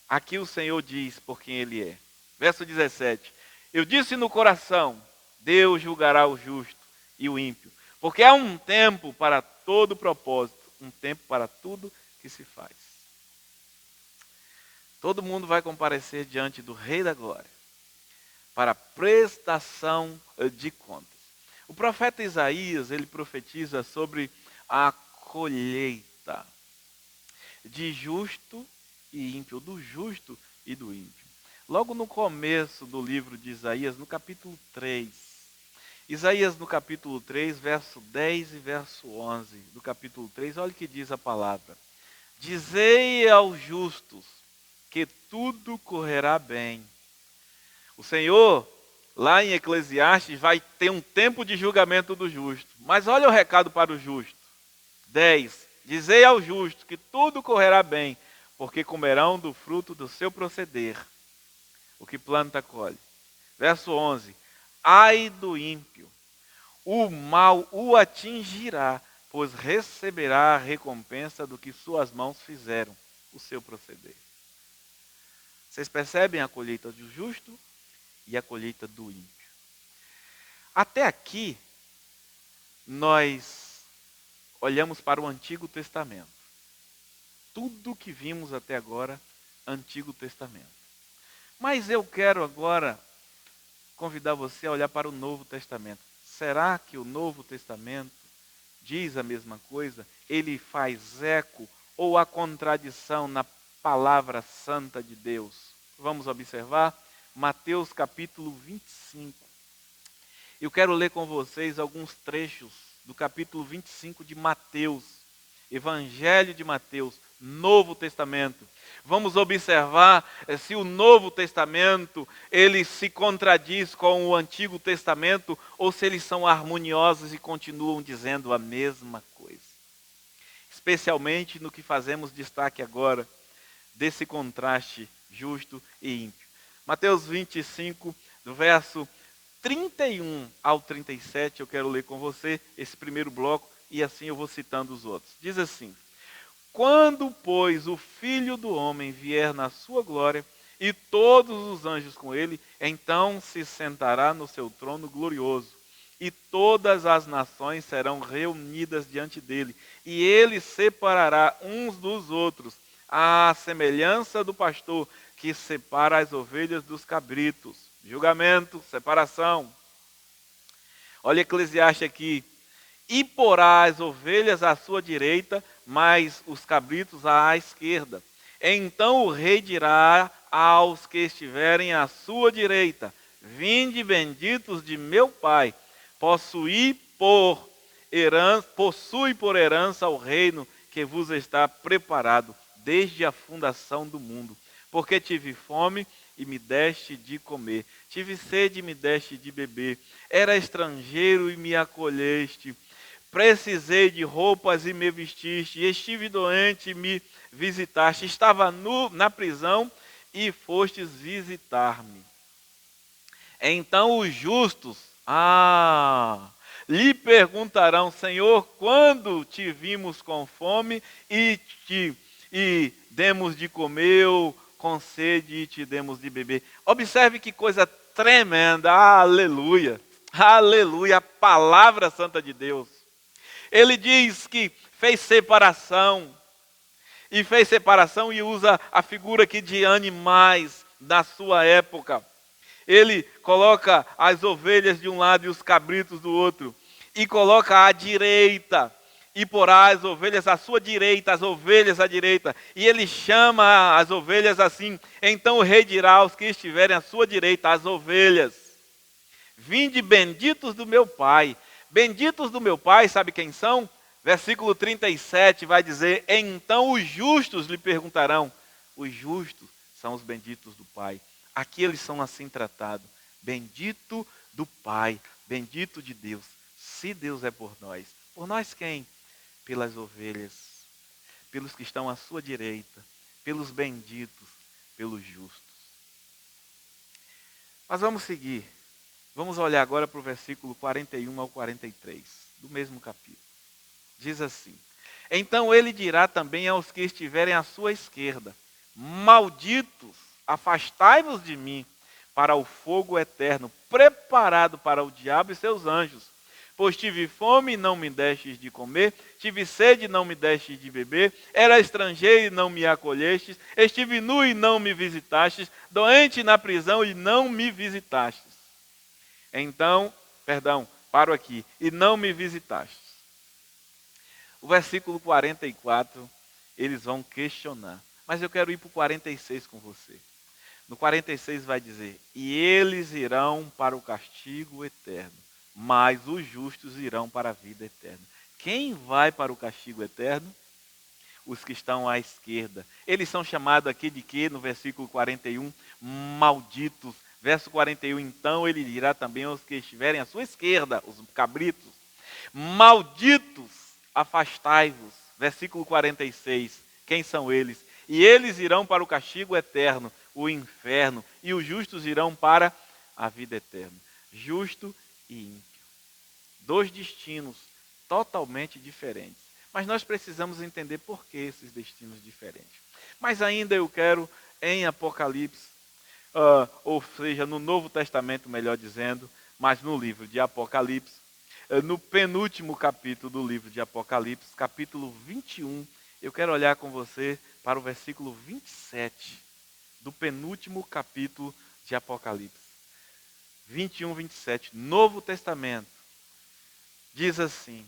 Aqui o Senhor diz por quem Ele é. Verso 17, eu disse no coração, Deus julgará o justo e o ímpio, porque há um tempo para todo propósito, um tempo para tudo que se faz. Todo mundo vai comparecer diante do Rei da Glória para prestação de contas. O profeta Isaías, ele profetiza sobre a colheita de justo e ímpio, do justo e do ímpio. Logo no começo do livro de Isaías, no capítulo 3, Isaías no capítulo 3, verso 10 e verso 11 do capítulo 3, olha o que diz a palavra. Dizei aos justos que tudo correrá bem. O Senhor, lá em Eclesiastes, vai ter um tempo de julgamento do justo. Mas olha o recado para o justo. 10. Dizei ao justo que tudo correrá bem, porque comerão do fruto do seu proceder. O que planta, colhe. Verso 11. Ai do ímpio, o mal o atingirá, pois receberá a recompensa do que suas mãos fizeram, o seu proceder. Vocês percebem a colheita do justo e a colheita do ímpio. Até aqui, nós olhamos para o Antigo Testamento. Tudo que vimos até agora, Antigo Testamento. Mas eu quero agora convidar você a olhar para o Novo Testamento. Será que o Novo Testamento diz a mesma coisa? Ele faz eco ou a contradição na palavra santa de Deus? Vamos observar Mateus capítulo 25. Eu quero ler com vocês alguns trechos do capítulo 25 de Mateus, Evangelho de Mateus, Novo Testamento. Vamos observar se o Novo Testamento ele se contradiz com o Antigo Testamento ou se eles são harmoniosos e continuam dizendo a mesma coisa. Especialmente no que fazemos destaque agora desse contraste justo e ímpio. Mateus 25, do verso 31 ao 37, eu quero ler com você esse primeiro bloco e assim eu vou citando os outros. Diz assim: quando, pois, o Filho do Homem vier na sua glória e todos os anjos com ele, então se sentará no seu trono glorioso e todas as nações serão reunidas diante dele e ele separará uns dos outros, à semelhança do pastor que separa as ovelhas dos cabritos. Julgamento, separação. Olha Eclesiastes aqui. E porá as ovelhas à sua direita, mas os cabritos à esquerda. Então o rei dirá aos que estiverem à sua direita: vinde benditos de meu Pai, possui por herança o reino que vos está preparado desde a fundação do mundo. Porque tive fome e me deste de comer. Tive sede e me deste de beber. Era estrangeiro e me acolheste. Precisei de roupas e me vestiste. Estive doente e me visitaste. Estava nu na prisão e fostes visitar-me. Então os justos, lhe perguntarão: Senhor, quando te vimos com fome e demos de comer, ou com sede e te demos de beber? Observe que coisa tremenda, aleluia, aleluia, a palavra santa de Deus. Ele diz que fez separação, e usa a figura aqui de animais da sua época. Ele coloca as ovelhas de um lado e os cabritos do outro, e coloca à direita, e porá as ovelhas à sua direita, as ovelhas à direita, e ele chama as ovelhas assim: então o rei dirá aos que estiverem à sua direita, as ovelhas: vinde benditos do meu Pai. Benditos do meu Pai, sabe quem são? Versículo 37 vai dizer: então os justos lhe perguntarão. Os justos são os benditos do Pai. Aqui eles são assim tratados: bendito do Pai, bendito de Deus. Se Deus é por nós quem? Pelas ovelhas, pelos que estão à sua direita, pelos benditos, pelos justos. Mas vamos seguir. Vamos olhar agora para o versículo 41 ao 43, do mesmo capítulo. Diz assim: então ele dirá também aos que estiverem à sua esquerda: malditos, afastai-vos de mim para o fogo eterno, preparado para o diabo e seus anjos. Pois tive fome e não me destes de comer, tive sede e não me destes de beber, era estrangeiro e não me acolhestes, estive nu e não me visitastes, doente na prisão e não me visitastes. Paro aqui, e não me visitastes. O versículo 44, eles vão questionar. Mas eu quero ir para o 46 com você. No 46 vai dizer: e eles irão para o castigo eterno, mas os justos irão para a vida eterna. Quem vai para o castigo eterno? Os que estão à esquerda. Eles são chamados aqui de quê? No versículo 41, malditos. Verso 41, então ele dirá também aos que estiverem à sua esquerda, os cabritos: malditos, afastai-vos. Versículo 46, quem são eles? E eles irão para o castigo eterno, o inferno, e os justos irão para a vida eterna. Justo e ímpio. Dois destinos totalmente diferentes. Mas nós precisamos entender por que esses destinos diferentes. Mas ainda eu quero, em Apocalipse, ou seja, no Novo Testamento, melhor dizendo, mas no livro de Apocalipse, no penúltimo capítulo do livro de Apocalipse, capítulo 21, eu quero olhar com você para o versículo 27, do penúltimo capítulo de Apocalipse. 21, 27, Novo Testamento. Diz assim: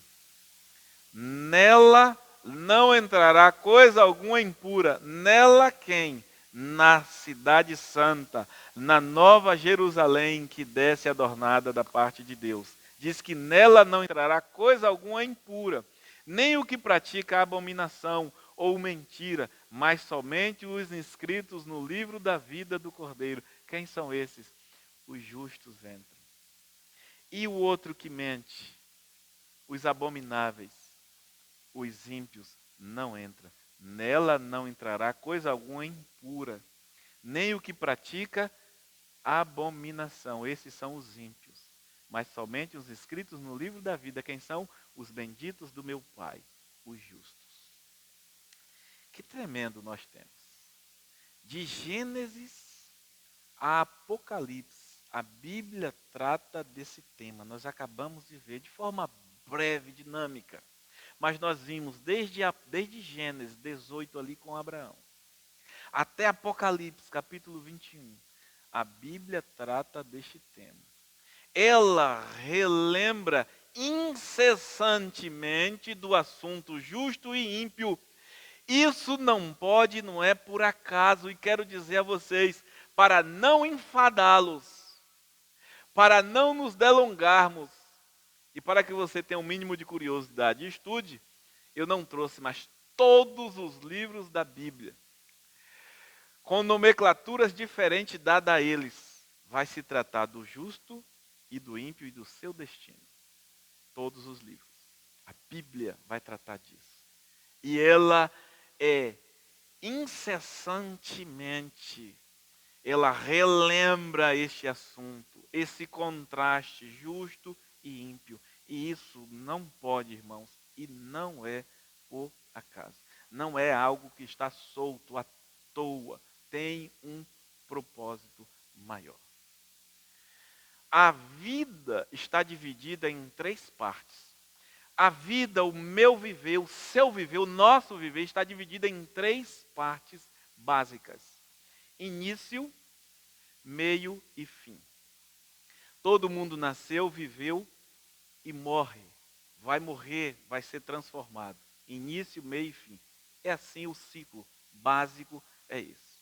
nela não entrará coisa alguma impura. Nela quem? Na cidade santa, na nova Jerusalém que desce adornada da parte de Deus. Diz que nela não entrará coisa alguma impura, nem o que pratica abominação ou mentira, mas somente os inscritos no livro da vida do Cordeiro. Quem são esses? Os justos entram. E o outro que mente? Os abomináveis, os ímpios, não entram. Nela não entrará coisa alguma impura, nem o que pratica abominação. Esses são os ímpios. Mas somente os inscritos no livro da vida. Quem são? Os benditos do meu Pai, os justos. Que tremendo nós temos. De Gênesis a Apocalipse, a Bíblia trata desse tema. Nós acabamos de ver de forma breve, dinâmica. Mas nós vimos desde Gênesis 18 ali com Abraão, até Apocalipse, capítulo 21, a Bíblia trata deste tema. Ela relembra incessantemente do assunto justo e ímpio. Isso não é por acaso, e quero dizer a vocês, para não enfadá-los, para não nos delongarmos, e para que você tenha um mínimo de curiosidade e estude, eu não trouxe mais todos os livros da Bíblia. com nomenclaturas diferentes dadas a eles, vai se tratar do justo e do ímpio e do seu destino. Todos os livros. A Bíblia vai tratar disso. E ela é incessantemente, ela relembra este assunto, esse contraste justo e ímpio. E isso não pode, irmãos, e não é por acaso. Não é algo que está solto à toa. Tem um propósito maior. A vida está dividida em 3 partes. A vida, o meu viver, o seu viver, o nosso viver está dividida em 3 partes básicas: início, meio e fim. Todo mundo nasceu, viveu e morre. Vai morrer, vai ser transformado. Início, meio e fim. É assim o ciclo básico, é esse.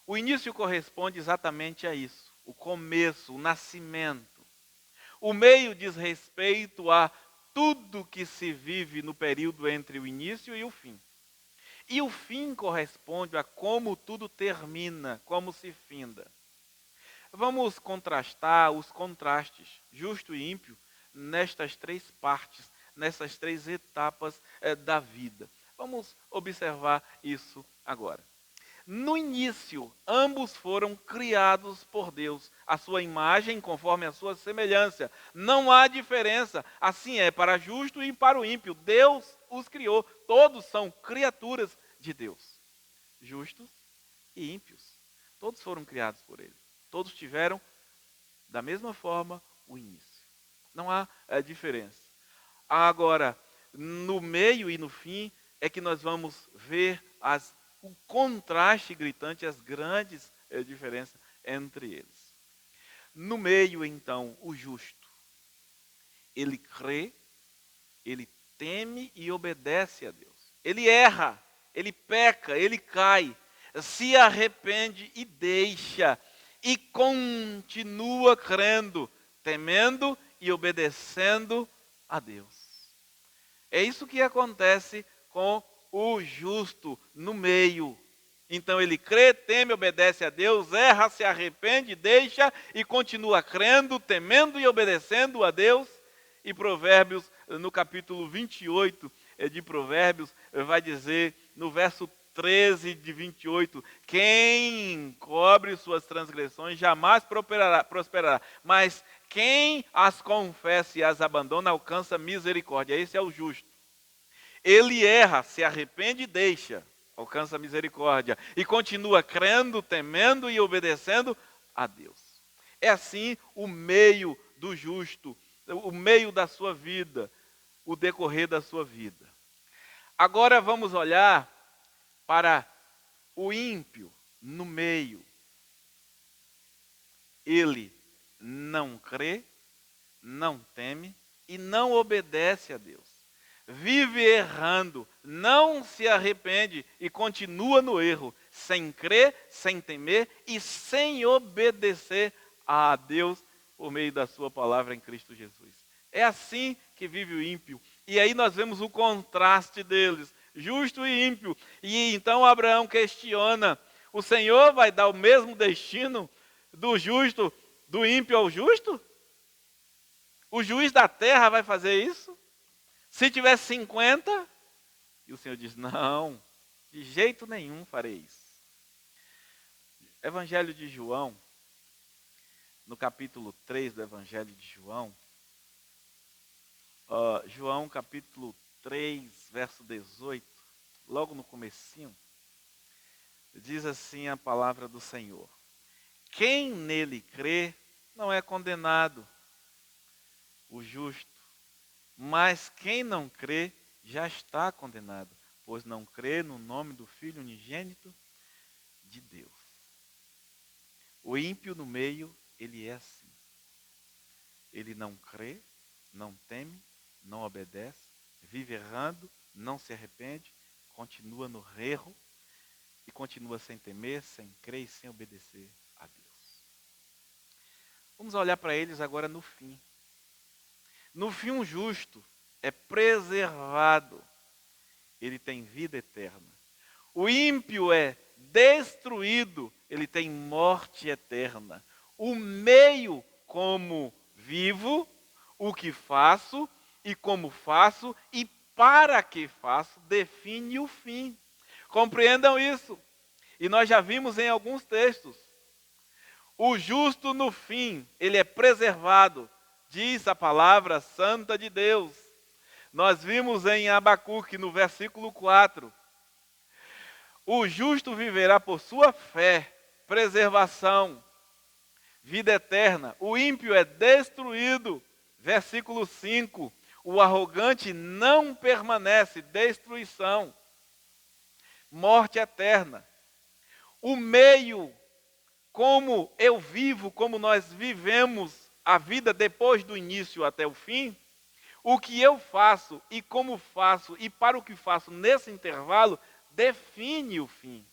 O início corresponde exatamente a isso. O começo, o nascimento. O meio diz respeito a tudo que se vive no período entre o início e o fim. E o fim corresponde a como tudo termina, como se finda. Vamos contrastar os contrastes, justo e ímpio, nestas 3 partes, nessas 3 etapas da vida. Vamos observar isso agora. No início, ambos foram criados por Deus, a sua imagem conforme a sua semelhança. Não há diferença, assim é para justo e para o ímpio. Deus os criou, todos são criaturas de Deus, justos e ímpios. Todos foram criados por Ele, todos tiveram da mesma forma o início. Não há diferença. Agora, no meio e no fim é que nós vamos ver o contraste gritante, as grandes diferenças entre eles. No meio, então, o justo. Ele crê, ele teme e obedece a Deus. Ele erra, ele peca, ele cai, se arrepende e deixa. E continua crendo, temendo e obedecendo a Deus. É isso que acontece com o justo no meio. Então ele crê, teme, obedece a Deus, erra, se arrepende, deixa e continua crendo, temendo e obedecendo a Deus. E Provérbios, no capítulo 28 de Provérbios, vai dizer no verso 13 de 28, quem cobre suas transgressões jamais prosperará, mas quem as confessa e as abandona alcança misericórdia. Esse é o justo. Ele erra, se arrepende e deixa, alcança misericórdia. E continua crendo, temendo e obedecendo a Deus. É assim o meio do justo, o meio da sua vida, o decorrer da sua vida. Agora vamos olhar para o ímpio no meio. Ele não crê, não teme e não obedece a Deus. Vive errando, não se arrepende e continua no erro, sem crer, sem temer e sem obedecer a Deus por meio da sua palavra em Cristo Jesus. É assim que vive o ímpio. E aí nós vemos o contraste deles, justo e ímpio. E então Abraão questiona, o Senhor vai dar o mesmo destino do justo, do ímpio ao justo? O juiz da terra vai fazer isso? Se tivesse 50, e o Senhor diz, não, de jeito nenhum farei isso. Evangelho de João, no capítulo 3 do Evangelho de João, João capítulo 3, verso 18, logo no comecinho, diz assim a palavra do Senhor. Quem nele crê não é condenado, o justo. Mas quem não crê já está condenado, pois não crê no nome do Filho unigênito de Deus. O ímpio no meio, ele é assim. Ele não crê, não teme, não obedece, vive errando, não se arrepende, continua no erro e continua sem temer, sem crer e sem obedecer a Deus. Vamos olhar para eles agora no fim. No fim, um justo é preservado. Ele tem vida eterna. O ímpio é destruído, ele tem morte eterna. O meio como vivo, o que faço e como faço e para que faço, define o fim. Compreendam isso. E nós já vimos em alguns textos. O justo no fim, ele é preservado, diz a palavra santa de Deus. Nós vimos em Abacuque, no versículo 4. O justo viverá por sua fé, preservação, vida eterna. O ímpio é destruído. Versículo 5. O arrogante não permanece, destruição, morte eterna. O meio, como eu vivo, como nós vivemos a vida depois do início até o fim, o que eu faço e como faço e para o que faço nesse intervalo, define o fim.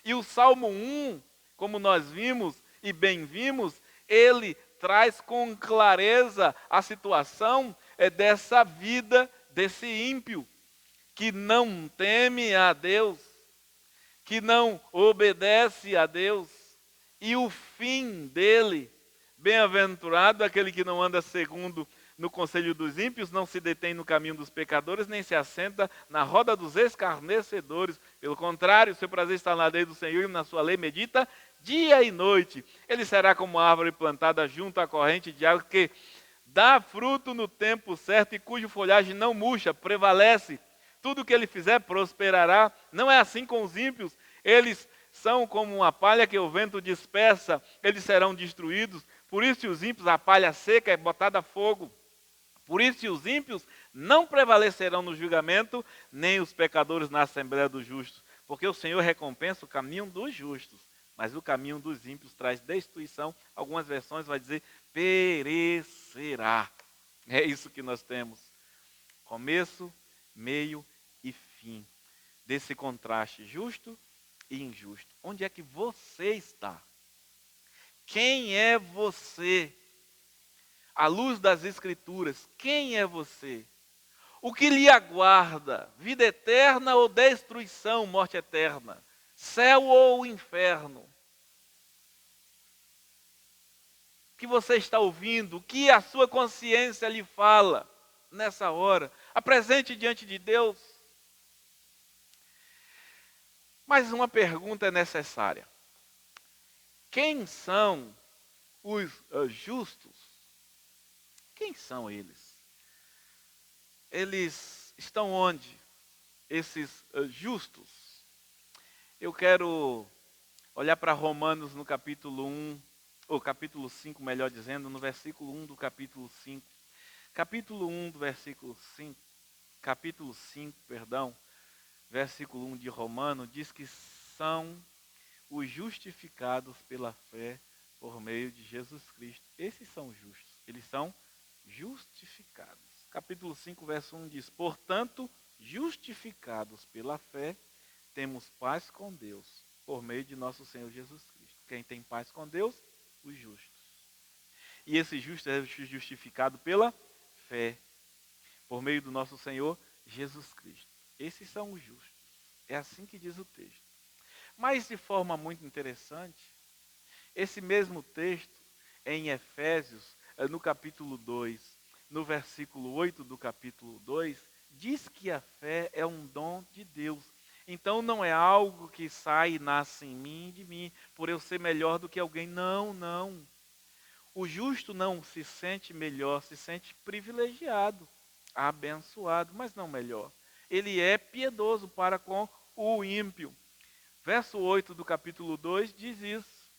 E o Salmo 1, como nós vimos e bem vimos, ele traz com clareza a situação dessa vida, desse ímpio, que não teme a Deus, que não obedece a Deus, e o fim dele, bem-aventurado aquele que não anda segundo no conselho dos ímpios, não se detém no caminho dos pecadores, nem se assenta na roda dos escarnecedores. Pelo contrário, seu prazer está na lei do Senhor e na sua lei medita dia e noite. Ele será como árvore plantada junto à corrente de água, que dá fruto no tempo certo e cuja folhagem não murcha, prevalece. Tudo que ele fizer prosperará. Não é assim com os ímpios. Eles são como uma palha que o vento dispersa, eles serão destruídos. Por isso os ímpios, a palha seca é botada a fogo. Por isso os ímpios não prevalecerão no julgamento, nem os pecadores na assembleia dos justos. Porque o Senhor recompensa o caminho dos justos, mas o caminho dos ímpios traz destruição. Algumas versões vai dizer perecerá. É isso que nós temos. Começo, meio e fim desse contraste justo e injusto. Onde é que você está? Quem é você? À luz das Escrituras, quem é você? O que lhe aguarda? Vida eterna ou destruição, morte eterna? Céu ou inferno? O que você está ouvindo? O que a sua consciência lhe fala nessa hora? Apresente diante de Deus. Mas uma pergunta é necessária. Quem são os justos? Quem são eles? Eles estão onde? Esses justos. Eu quero olhar para Romanos no capítulo 1, ou capítulo 5, melhor dizendo, no versículo 1 do capítulo 5. Capítulo 1 do versículo 5, capítulo 5, perdão, versículo 1 de Romanos, diz que são os justificados pela fé por meio de Jesus Cristo. Esses são justos, eles são justificados. Capítulo 5, verso 1 diz: portanto, justificados pela fé, temos paz com Deus, por meio de nosso Senhor Jesus Cristo. Quem tem paz com Deus? Os justos. E esse justo é justificado pela fé, por meio do nosso Senhor Jesus Cristo. Esses são os justos. É assim que diz o texto. Mas de forma muito interessante, esse mesmo texto, em Efésios, no capítulo 2, no versículo 8 do capítulo 2, diz que a fé é um dom de Deus. Então não é algo que sai e nasce em mim e de mim, por eu ser melhor do que alguém. Não, não. O justo não se sente melhor, se sente privilegiado, abençoado, mas não melhor. Ele é piedoso para com o ímpio. Verso 8 do capítulo 2 diz isso.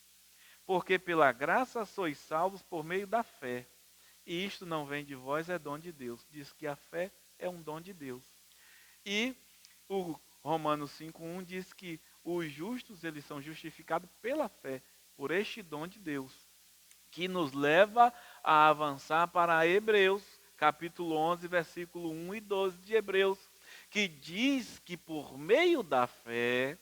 Porque pela graça sois salvos por meio da fé. E isto não vem de vós, é dom de Deus. Diz que a fé é um dom de Deus. E o Romanos 5:1 diz que os justos, eles são justificados pela fé, por este dom de Deus, que nos leva a avançar para Hebreus, capítulo 11, versículo 1 e 12 de Hebreus, que diz que por meio da fé,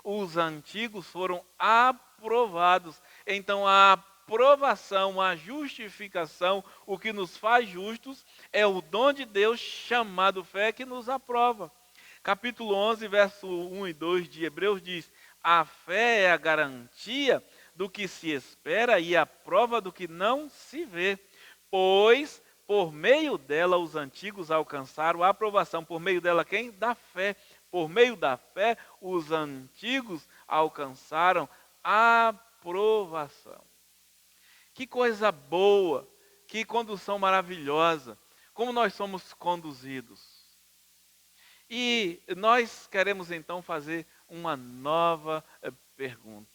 os antigos foram aprovados. Então a aprovação, a justificação, o que nos faz justos, é o dom de Deus chamado fé que nos aprova. Capítulo 11, verso 1 e 2 de Hebreus diz: A fé é a garantia do que se espera e a prova do que não se vê, pois por meio dela os antigos alcançaram a aprovação. Por meio dela quem? Da fé. Por meio da fé os antigos alcançaram a aprovação. Que coisa boa, que condução maravilhosa, como nós somos conduzidos. E nós queremos então fazer uma nova pergunta.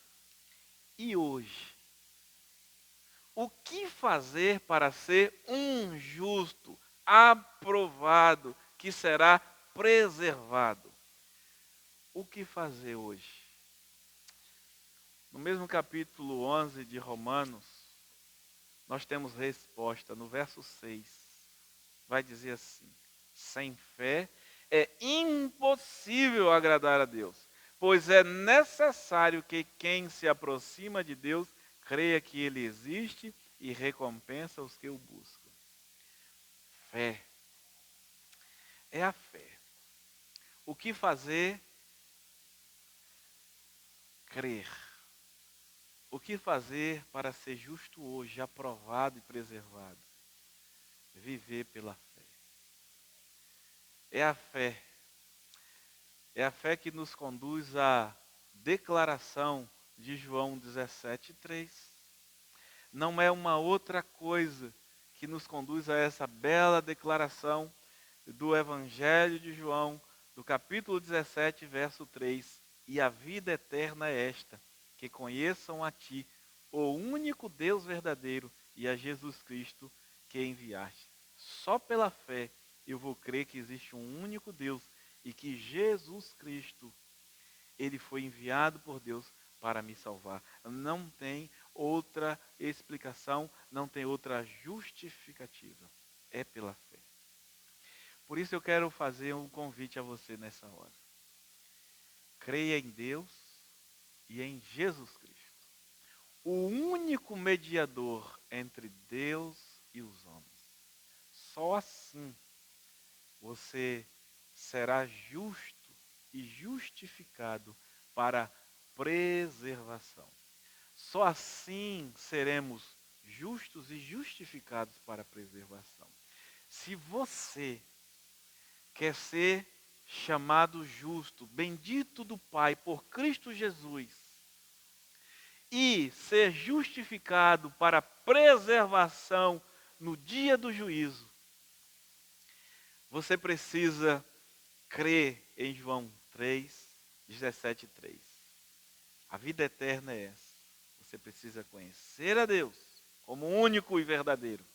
E hoje? O que fazer para ser um justo, aprovado, que será preservado? O que fazer hoje? No mesmo capítulo 11 de Romanos, nós temos resposta no verso 6. Vai dizer assim: sem fé é impossível agradar a Deus, pois é necessário que quem se aproxima de Deus creia que Ele existe e recompensa os que o buscam. Fé. É a fé. O que fazer? Crer. O que fazer para ser justo hoje, aprovado e preservado? Viver pela fé. É a fé. É a fé que nos conduz à declaração de João 17:3. Não é uma outra coisa que nos conduz a essa bela declaração do Evangelho de João, do capítulo 17, verso 3. E a vida eterna é esta, que conheçam a Ti, o único Deus verdadeiro, e a Jesus Cristo que enviaste. Só pela fé eu vou crer que existe um único Deus e que Jesus Cristo, Ele foi enviado por Deus para me salvar. Não tem outra explicação, não tem outra justificativa. É pela fé. Por isso eu quero fazer um convite a você nessa hora. Creia em Deus e em Jesus Cristo, o único mediador entre Deus e os homens. Só assim você será justo e justificado para preservação. Só assim seremos justos e justificados para preservação. Se você quer ser chamado justo, bendito do Pai por Cristo Jesus, e ser justificado para preservação no dia do juízo, você precisa crer em João 3:17:3. A vida eterna é essa. Você precisa conhecer a Deus como único e verdadeiro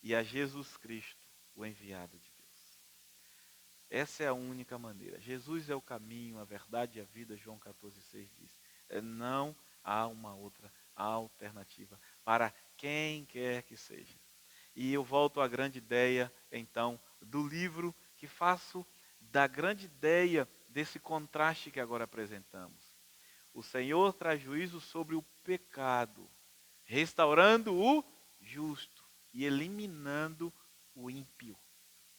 e a Jesus Cristo, o enviado de Deus. Essa é a única maneira. Jesus é o caminho, a verdade e a vida, João 14:6 diz. Não há uma outra alternativa para quem quer que seja. E eu volto à grande ideia, então, do livro, que faço da grande ideia desse contraste que agora apresentamos. O Senhor traz juízo sobre o pecado, restaurando o justo e eliminando o ímpio,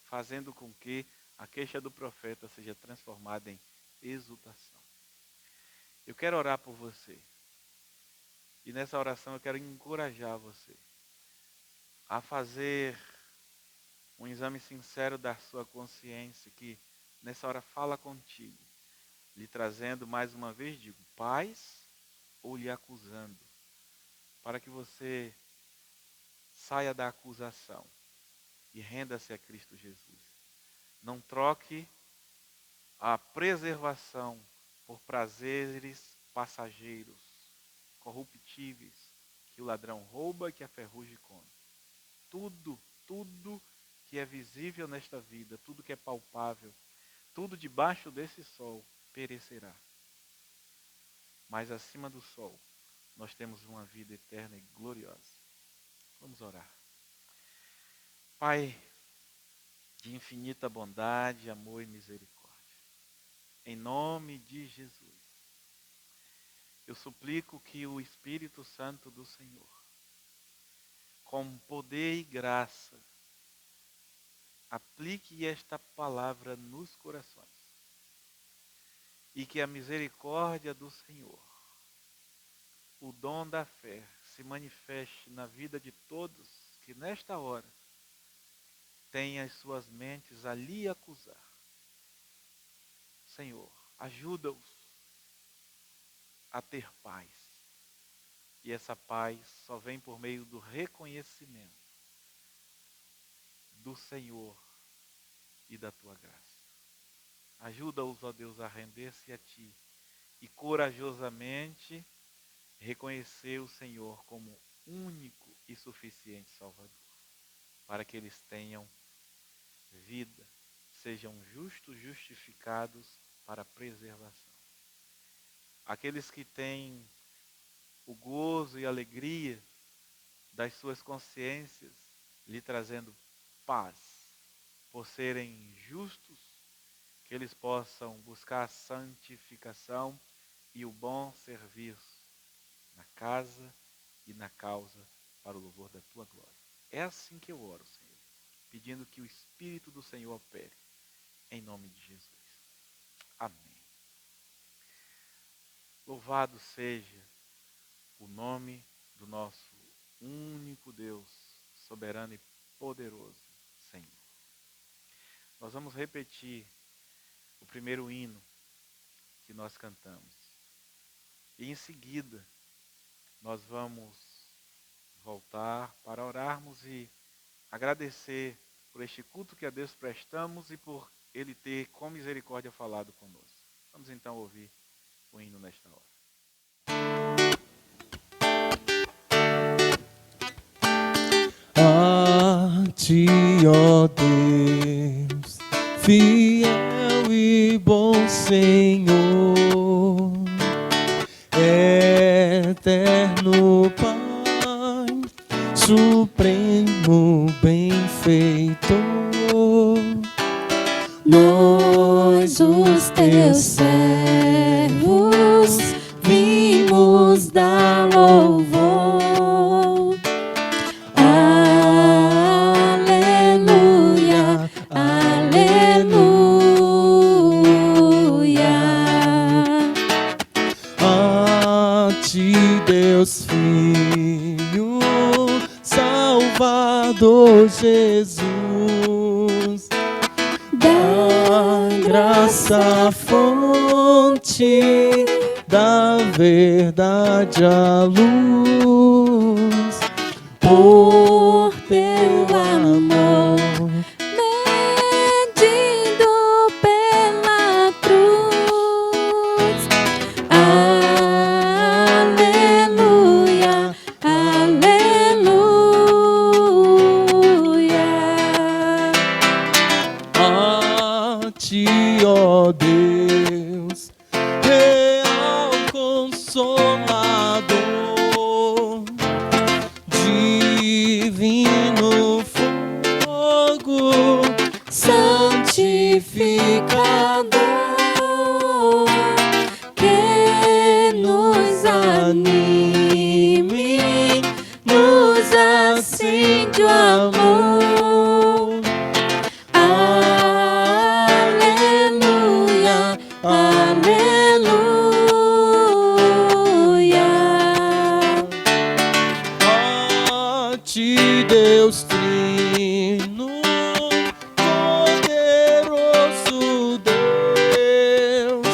fazendo com que a queixa do profeta seja transformada em exultação. Eu quero orar por você. E nessa oração eu quero encorajar você a fazer um exame sincero da sua consciência, que nessa hora fala contigo, lhe trazendo mais uma vez, digo, paz ou lhe acusando, para que você saia da acusação e renda-se a Cristo Jesus. Não troque a preservação por prazeres passageiros, corruptíveis, que o ladrão rouba e que a ferrugem come. Tudo que é visível nesta vida, tudo que é palpável, tudo debaixo desse sol perecerá. Mas acima do sol, nós temos uma vida eterna e gloriosa. Vamos orar. Pai, de infinita bondade, amor e misericórdia, em nome de Jesus, eu suplico que o Espírito Santo do Senhor, com poder e graça, aplique esta palavra nos corações e que a misericórdia do Senhor, o dom da fé, se manifeste na vida de todos que nesta hora têm as suas mentes a lhe acusar. Senhor, ajuda-os a ter paz. E essa paz só vem por meio do reconhecimento do Senhor e da tua graça. Ajuda-os, ó Deus, a render-se a ti e corajosamente reconhecer o Senhor como único e suficiente Salvador, para que eles tenham vida, sejam justos, justificados para a preservação. Aqueles que têm o gozo e a alegria das suas consciências, lhe trazendo paz, por serem justos, que eles possam buscar a santificação e o bom serviço na casa e na causa para o louvor da tua glória. É assim que eu oro, Senhor, pedindo que o Espírito do Senhor opere, em nome de Jesus. Amém. Louvado seja o nome do nosso único Deus, soberano e poderoso, Senhor. Nós vamos repetir o primeiro hino que nós cantamos. E em seguida, nós vamos voltar para orarmos e agradecer por este culto que a Deus prestamos e por Ele ter com misericórdia falado conosco. Vamos então ouvir o hino nesta hora. A ti, ó Deus, fiel e bom Senhor, eterno Pai, supremo benfeitor, Nós, os teus servos, vimos dar louvor. Aleluia, aleluia. a ti, Deus Filho, Salvador Jesus, da graça fonte, da verdade a luz, Por teu amor, medido pela cruz. Aleluia, aleluia. a ti, ó Deus, real Consolador, divino fogo, Santificador, que nos anime, nos acende o amor. Aleluia, aleluia. a ti, Deus Trino, poderoso Deus,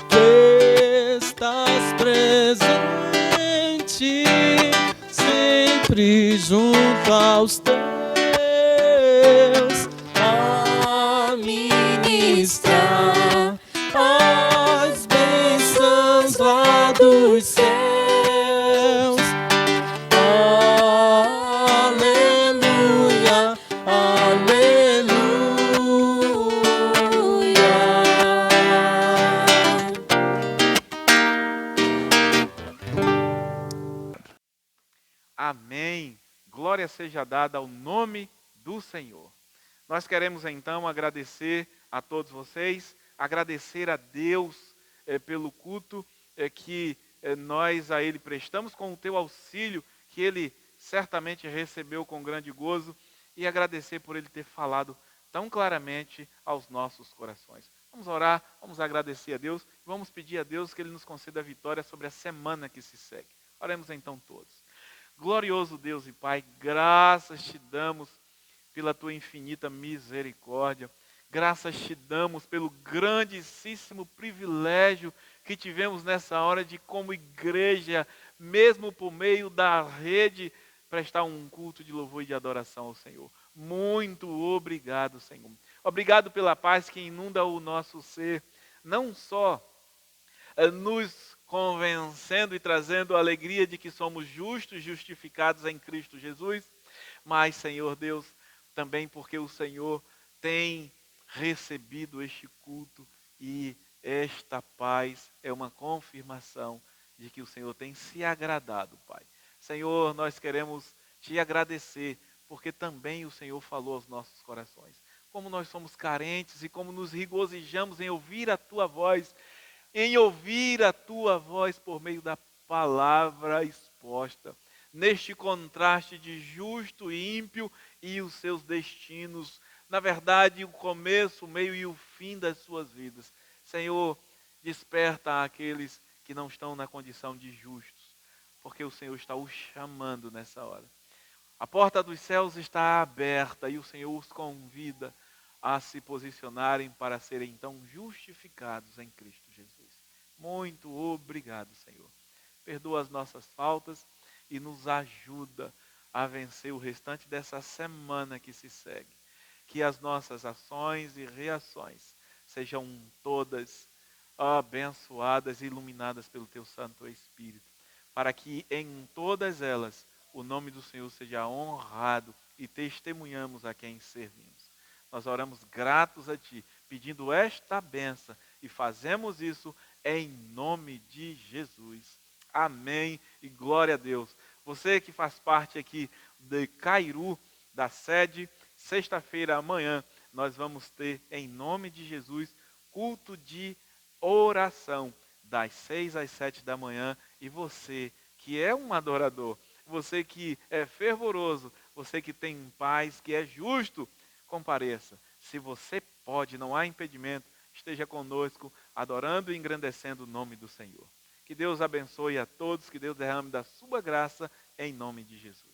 que estás presente sempre junto aos teus, a ministrar as bênçãos lá dos céus. Aleluia, aleluia. Amém. Glória seja dada ao nome do Senhor. Nós queremos então agradecer a todos vocês, agradecer a Deus pelo culto que nós a Ele prestamos com o teu auxílio, que Ele certamente recebeu com grande gozo, e agradecer por Ele ter falado tão claramente aos nossos corações. Vamos Vamos orar, vamos agradecer a Deus, vamos pedir a Deus que Ele nos conceda a vitória sobre a semana que se segue. Oremos então todos. Glorioso Deus e Pai, graças te damos pela tua infinita misericórdia. Graças te damos pelo grandíssimo privilégio que tivemos nessa hora de, como igreja, mesmo por meio da rede, prestar um culto de louvor e de adoração ao Senhor. Muito obrigado, Senhor. Obrigado pela paz que inunda o nosso ser, não só nos convencendo e trazendo a alegria de que somos justos, justificados em Cristo Jesus, mas, Senhor Deus, também porque o Senhor tem recebido este culto e esta paz é uma confirmação de que o Senhor tem se agradado, Pai. Senhor, nós queremos te agradecer, porque também o Senhor falou aos nossos corações. Como nós somos carentes e como nos regozijamos em ouvir a tua voz, por meio da palavra exposta, neste contraste de justo e ímpio e os seus destinos, na verdade, o começo, o meio e o fim das suas vidas. Senhor, desperta aqueles que não estão na condição de justos, porque o Senhor está os chamando nessa hora. A porta dos céus está aberta e o Senhor os convida a se posicionarem para serem então justificados em Cristo Jesus. Muito obrigado, Senhor. Perdoa as nossas faltas e nos ajuda a vencer o restante dessa semana que se segue. Que as nossas ações e reações sejam todas abençoadas e iluminadas pelo Teu Santo Espírito, para que em todas elas o nome do Senhor seja honrado e testemunhamos a quem servimos. Nós oramos gratos a Ti, pedindo esta bênção e fazemos isso em nome de Jesus. Amém e glória a Deus. Você que faz parte aqui de Cairu, da sede, sexta-feira amanhã, nós vamos ter, em nome de Jesus, culto de oração, das 6 às 7 da manhã. E você que é um adorador, você que é fervoroso, você que tem paz, que é justo, compareça. Se você pode, não há impedimento, esteja conosco, adorando e engrandecendo o nome do Senhor. Que Deus abençoe a todos, que Deus derrame da sua graça, em nome de Jesus.